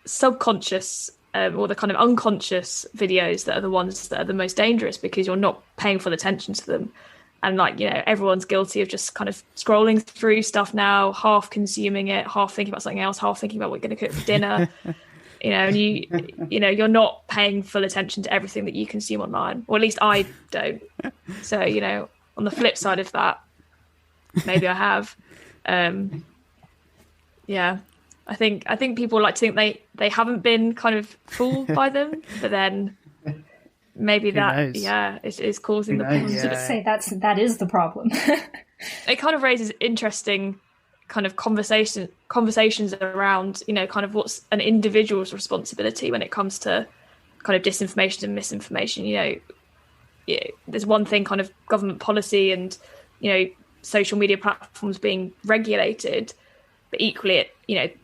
subconscious or the kind of unconscious videos that are the ones that are the most dangerous, because you're not paying full attention to them. And everyone's guilty of just kind of scrolling through stuff now, half consuming it, half thinking about something else, half thinking about what we're going to cook for dinner. And you're not paying full attention to everything that you consume online, or at least I don't. So, on the flip side of that, maybe I have. I think people like to think they haven't been kind of fooled by them, but then maybe Who that knows? is causing Who the knows? problem. Yeah. That is the problem. It kind of raises interesting kind of conversations around, kind of what's an individual's responsibility when it comes to kind of disinformation and misinformation. There's one thing, kind of government policy and social media platforms being regulated, but equally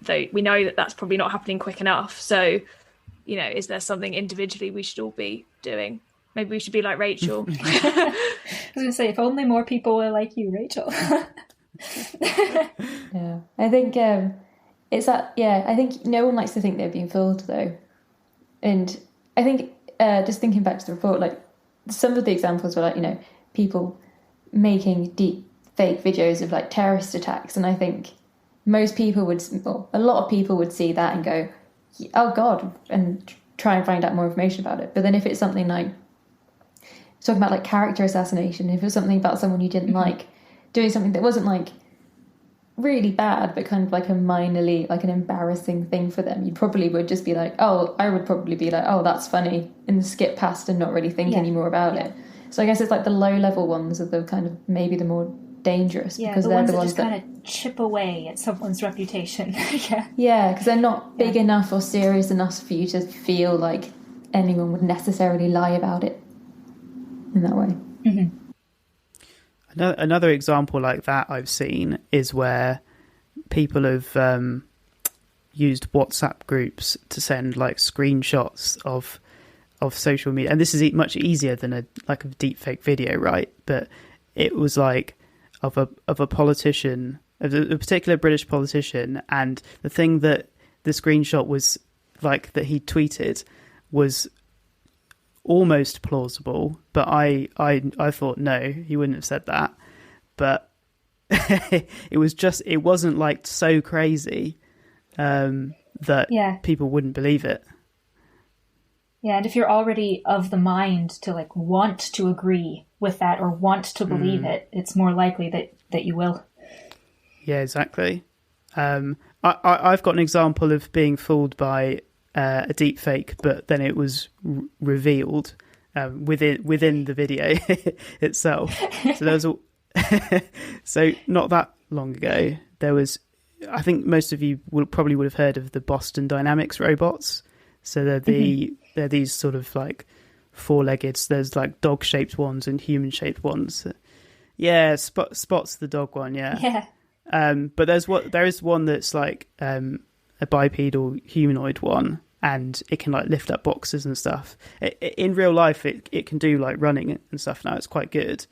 though we know that that's probably not happening quick enough. So is there something individually we should all be doing? Maybe we should be like Rachel. I was going to say, if only more people were like you, Rachel. Yeah, I think it's that. Yeah, I think no one likes to think they're being fooled, though. And I think just thinking back to the report, like some of the examples were like people making deep fake videos of like terrorist attacks, and I think most people a lot of people would see that and go, "Oh God," and try and find out more information about it. But then if it's something like talking about like character assassination, if it was something about someone you didn't like doing something that wasn't like really bad but kind of like a minorly like an embarrassing thing for them, you probably would just be like, I would probably be like, oh, that's funny, and skip past and not really think any more about it. So I guess it's like the low level ones are the kind of maybe the more dangerous, because they're the ones that just kind of chip away at someone's reputation. Because they're not big enough or serious enough for you to feel like anyone would necessarily lie about it in that way. Mm-hmm. Another example like that I've seen is where people have used WhatsApp groups to send like screenshots of social media, and this is much easier than a deepfake video, right? But it was like of a politician, of a particular British politician, and the thing that the screenshot was like that he tweeted was almost plausible, but I thought no, he wouldn't have said that. But it wasn't like so crazy that people wouldn't believe it. Yeah, and if you're already of the mind to like want to agree with that or want to believe it, it's more likely that you will. Yeah, exactly. I've got an example of being fooled by a deep fake, but then it was revealed within the video itself. So there was so not that long ago, there was, I think most of you probably would have heard of the Boston Dynamics robots. So they're these sort of like four-legged. There's like dog-shaped ones and human-shaped ones. Yeah, Spot's the dog one. Yeah. But there is one that's like a bipedal humanoid one, and it can like lift up boxes and stuff. In real life, it can do like running and stuff now. It's quite good.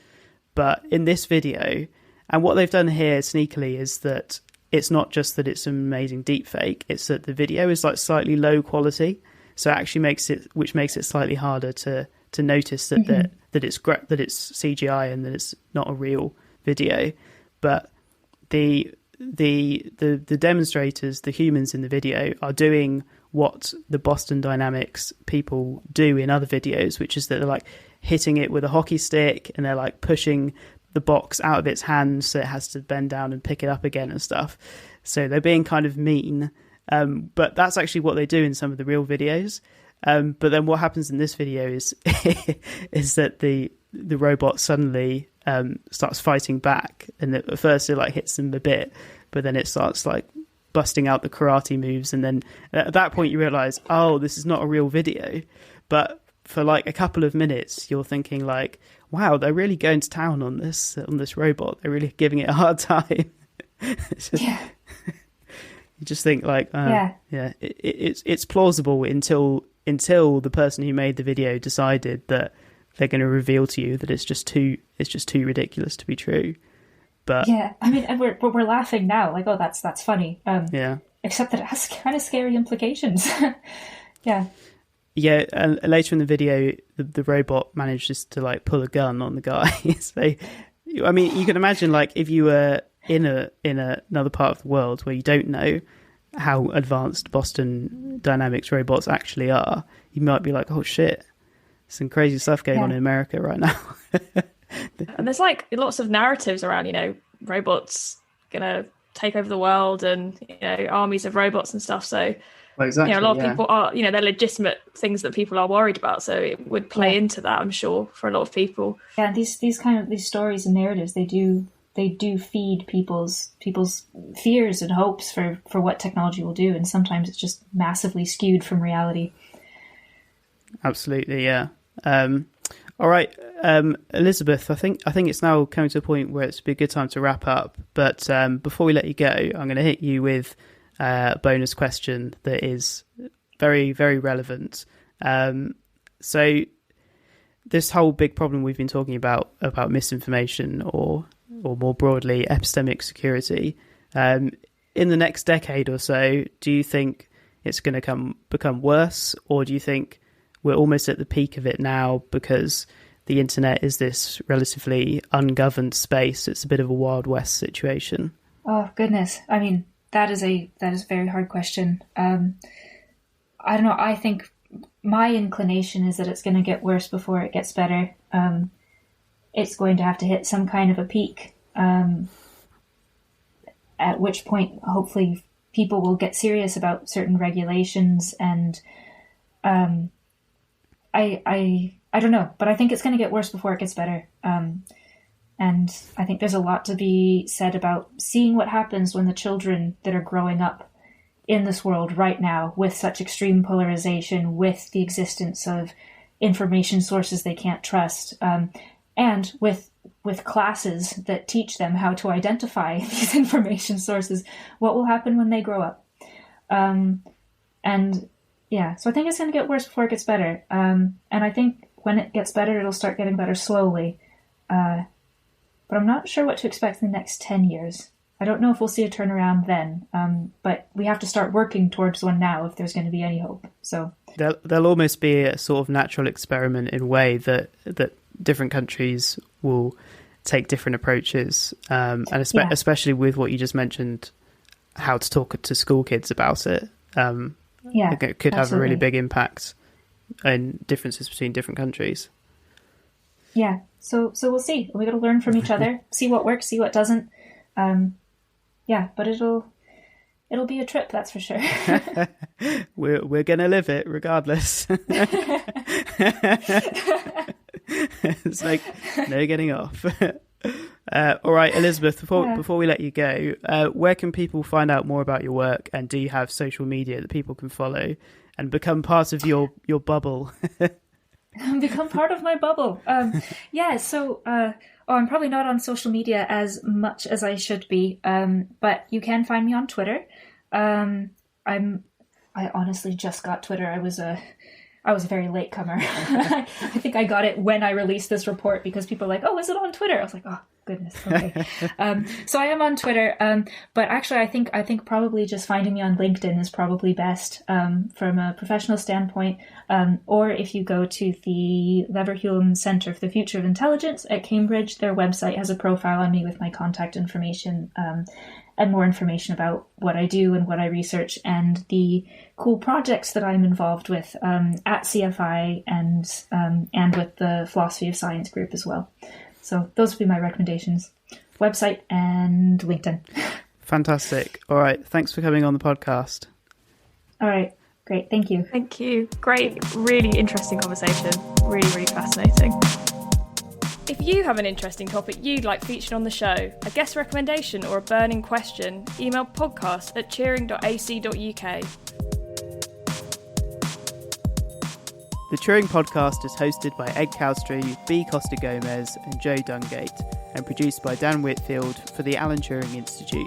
But in this video, and what they've done here sneakily is that it's not just that it's an amazing deep fake, it's that the video is like slightly low quality. So it actually makes it slightly harder to notice that that it's CGI and that it's not a real video. But the demonstrators, the humans in the video, are doing what the Boston Dynamics people do in other videos, which is that they're like hitting it with a hockey stick and they're like pushing the box out of its hands so it has to bend down and pick it up again and stuff. So they're being kind of mean, but that's actually what they do in some of the real videos. But then what happens in this video is is that the robot suddenly starts fighting back, and at first it like hits them a bit, but then it starts like busting out the karate moves, and then at that point you realize, oh, this is not a real video. But for like a couple of minutes you're thinking like, wow, they're really going to town on this robot, they're really giving it a hard time. You just think like it's plausible until the person who made the video decided that they're going to reveal to you that it's just too ridiculous to be true. But yeah, I mean, and we're laughing now, like, oh, that's funny. Except that it has kind of scary implications. Yeah, and later in the video, the robot manages to like pull a gun on the guy. So, I mean, you can imagine like if you were in another part of the world where you don't know how advanced Boston Dynamics robots actually are, you might be like, oh shit, some crazy stuff going on in America right now. And there's like lots of narratives around, robots gonna take over the world and armies of robots and stuff. So Well, exactly. A lot of people are, they're legitimate things that people are worried about. So it would play into that, I'm sure, for a lot of people. Yeah, these stories and narratives, they do feed people's fears and hopes for what technology will do, and sometimes it's just massively skewed from reality. Absolutely, yeah. All right, Elizabeth, I think it's now coming to a point where it's be a good time to wrap up. But before we let you go, I'm going to hit you with a bonus question that is very, very relevant. So this whole big problem we've been talking about misinformation or more broadly epistemic security, in the next decade or so, do you think it's going to become worse, or do you think we're almost at the peak of it now because the internet is this relatively ungoverned space? It's a bit of a Wild West situation. Oh goodness, I mean, that is a very hard question. I don't know. I think my inclination is that it's going to get worse before it gets better. It's going to have to hit some kind of a peak, at which point hopefully people will get serious about certain regulations. And I don't know, but I think it's going to get worse before it gets better. And I think there's a lot to be said about seeing what happens when the children that are growing up in this world right now with such extreme polarization, with the existence of information sources they can't trust, and with classes that teach them how to identify these information sources, what will happen when they grow up? And yeah, so I think it's going to get worse before it gets better. And I think when it gets better, it'll start getting better slowly. But I'm not sure what to expect in the next 10 years. I don't know if we'll see a turnaround then, but we have to start working towards one now if there's going to be any hope. So there'll almost be a sort of natural experiment in a way that different countries will take different approaches, and especially with what you just mentioned, how to talk to school kids about it. It could have a really big impact in differences between different countries. Yeah, so we'll see. We got to learn from each other, see what works, see what doesn't. But it'll be a trip, that's for sure. We're gonna live it regardless. It's like no getting off. All right, Elizabeth, before we let you go, where can people find out more about your work, and do you have social media that people can follow and become part of your bubble? Become part of my bubble. I'm probably not on social media as much as I should be, but you can find me on Twitter. I honestly just got Twitter. I was a very late comer. I think I got it when I released this report because people were like, "Oh, is it on Twitter?" I was like, "Oh, goodness, okay." So I am on Twitter, but actually, I think probably just finding me on LinkedIn is probably best from a professional standpoint. Or if you go to the Leverhulme Centre for the Future of Intelligence at Cambridge, their website has a profile on me with my contact information. And more information about what I do and what I research and the cool projects that I'm involved with at CFI and with the Philosophy of Science group as well. So those would be my recommendations. Website and LinkedIn. Fantastic. All right. Thanks for coming on the podcast. All right. Great. Thank you. Thank you. Great. Really interesting conversation. Really, really fascinating. If you have an interesting topic you'd like featured on the show, a guest recommendation or a burning question, email podcast@turing.ac.uk. The Turing podcast is hosted by Ed Cowstream, B. Costa Gomez and Joe Dungate, and produced by Dan Whitfield for the Alan Turing Institute.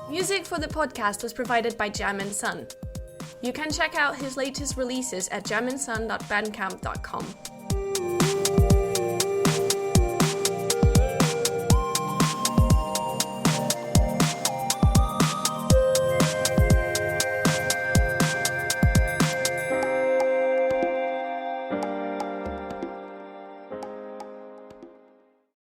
Music for the podcast was provided by Jam and Sun. You can check out his latest releases at jamandsun.bandcamp.com.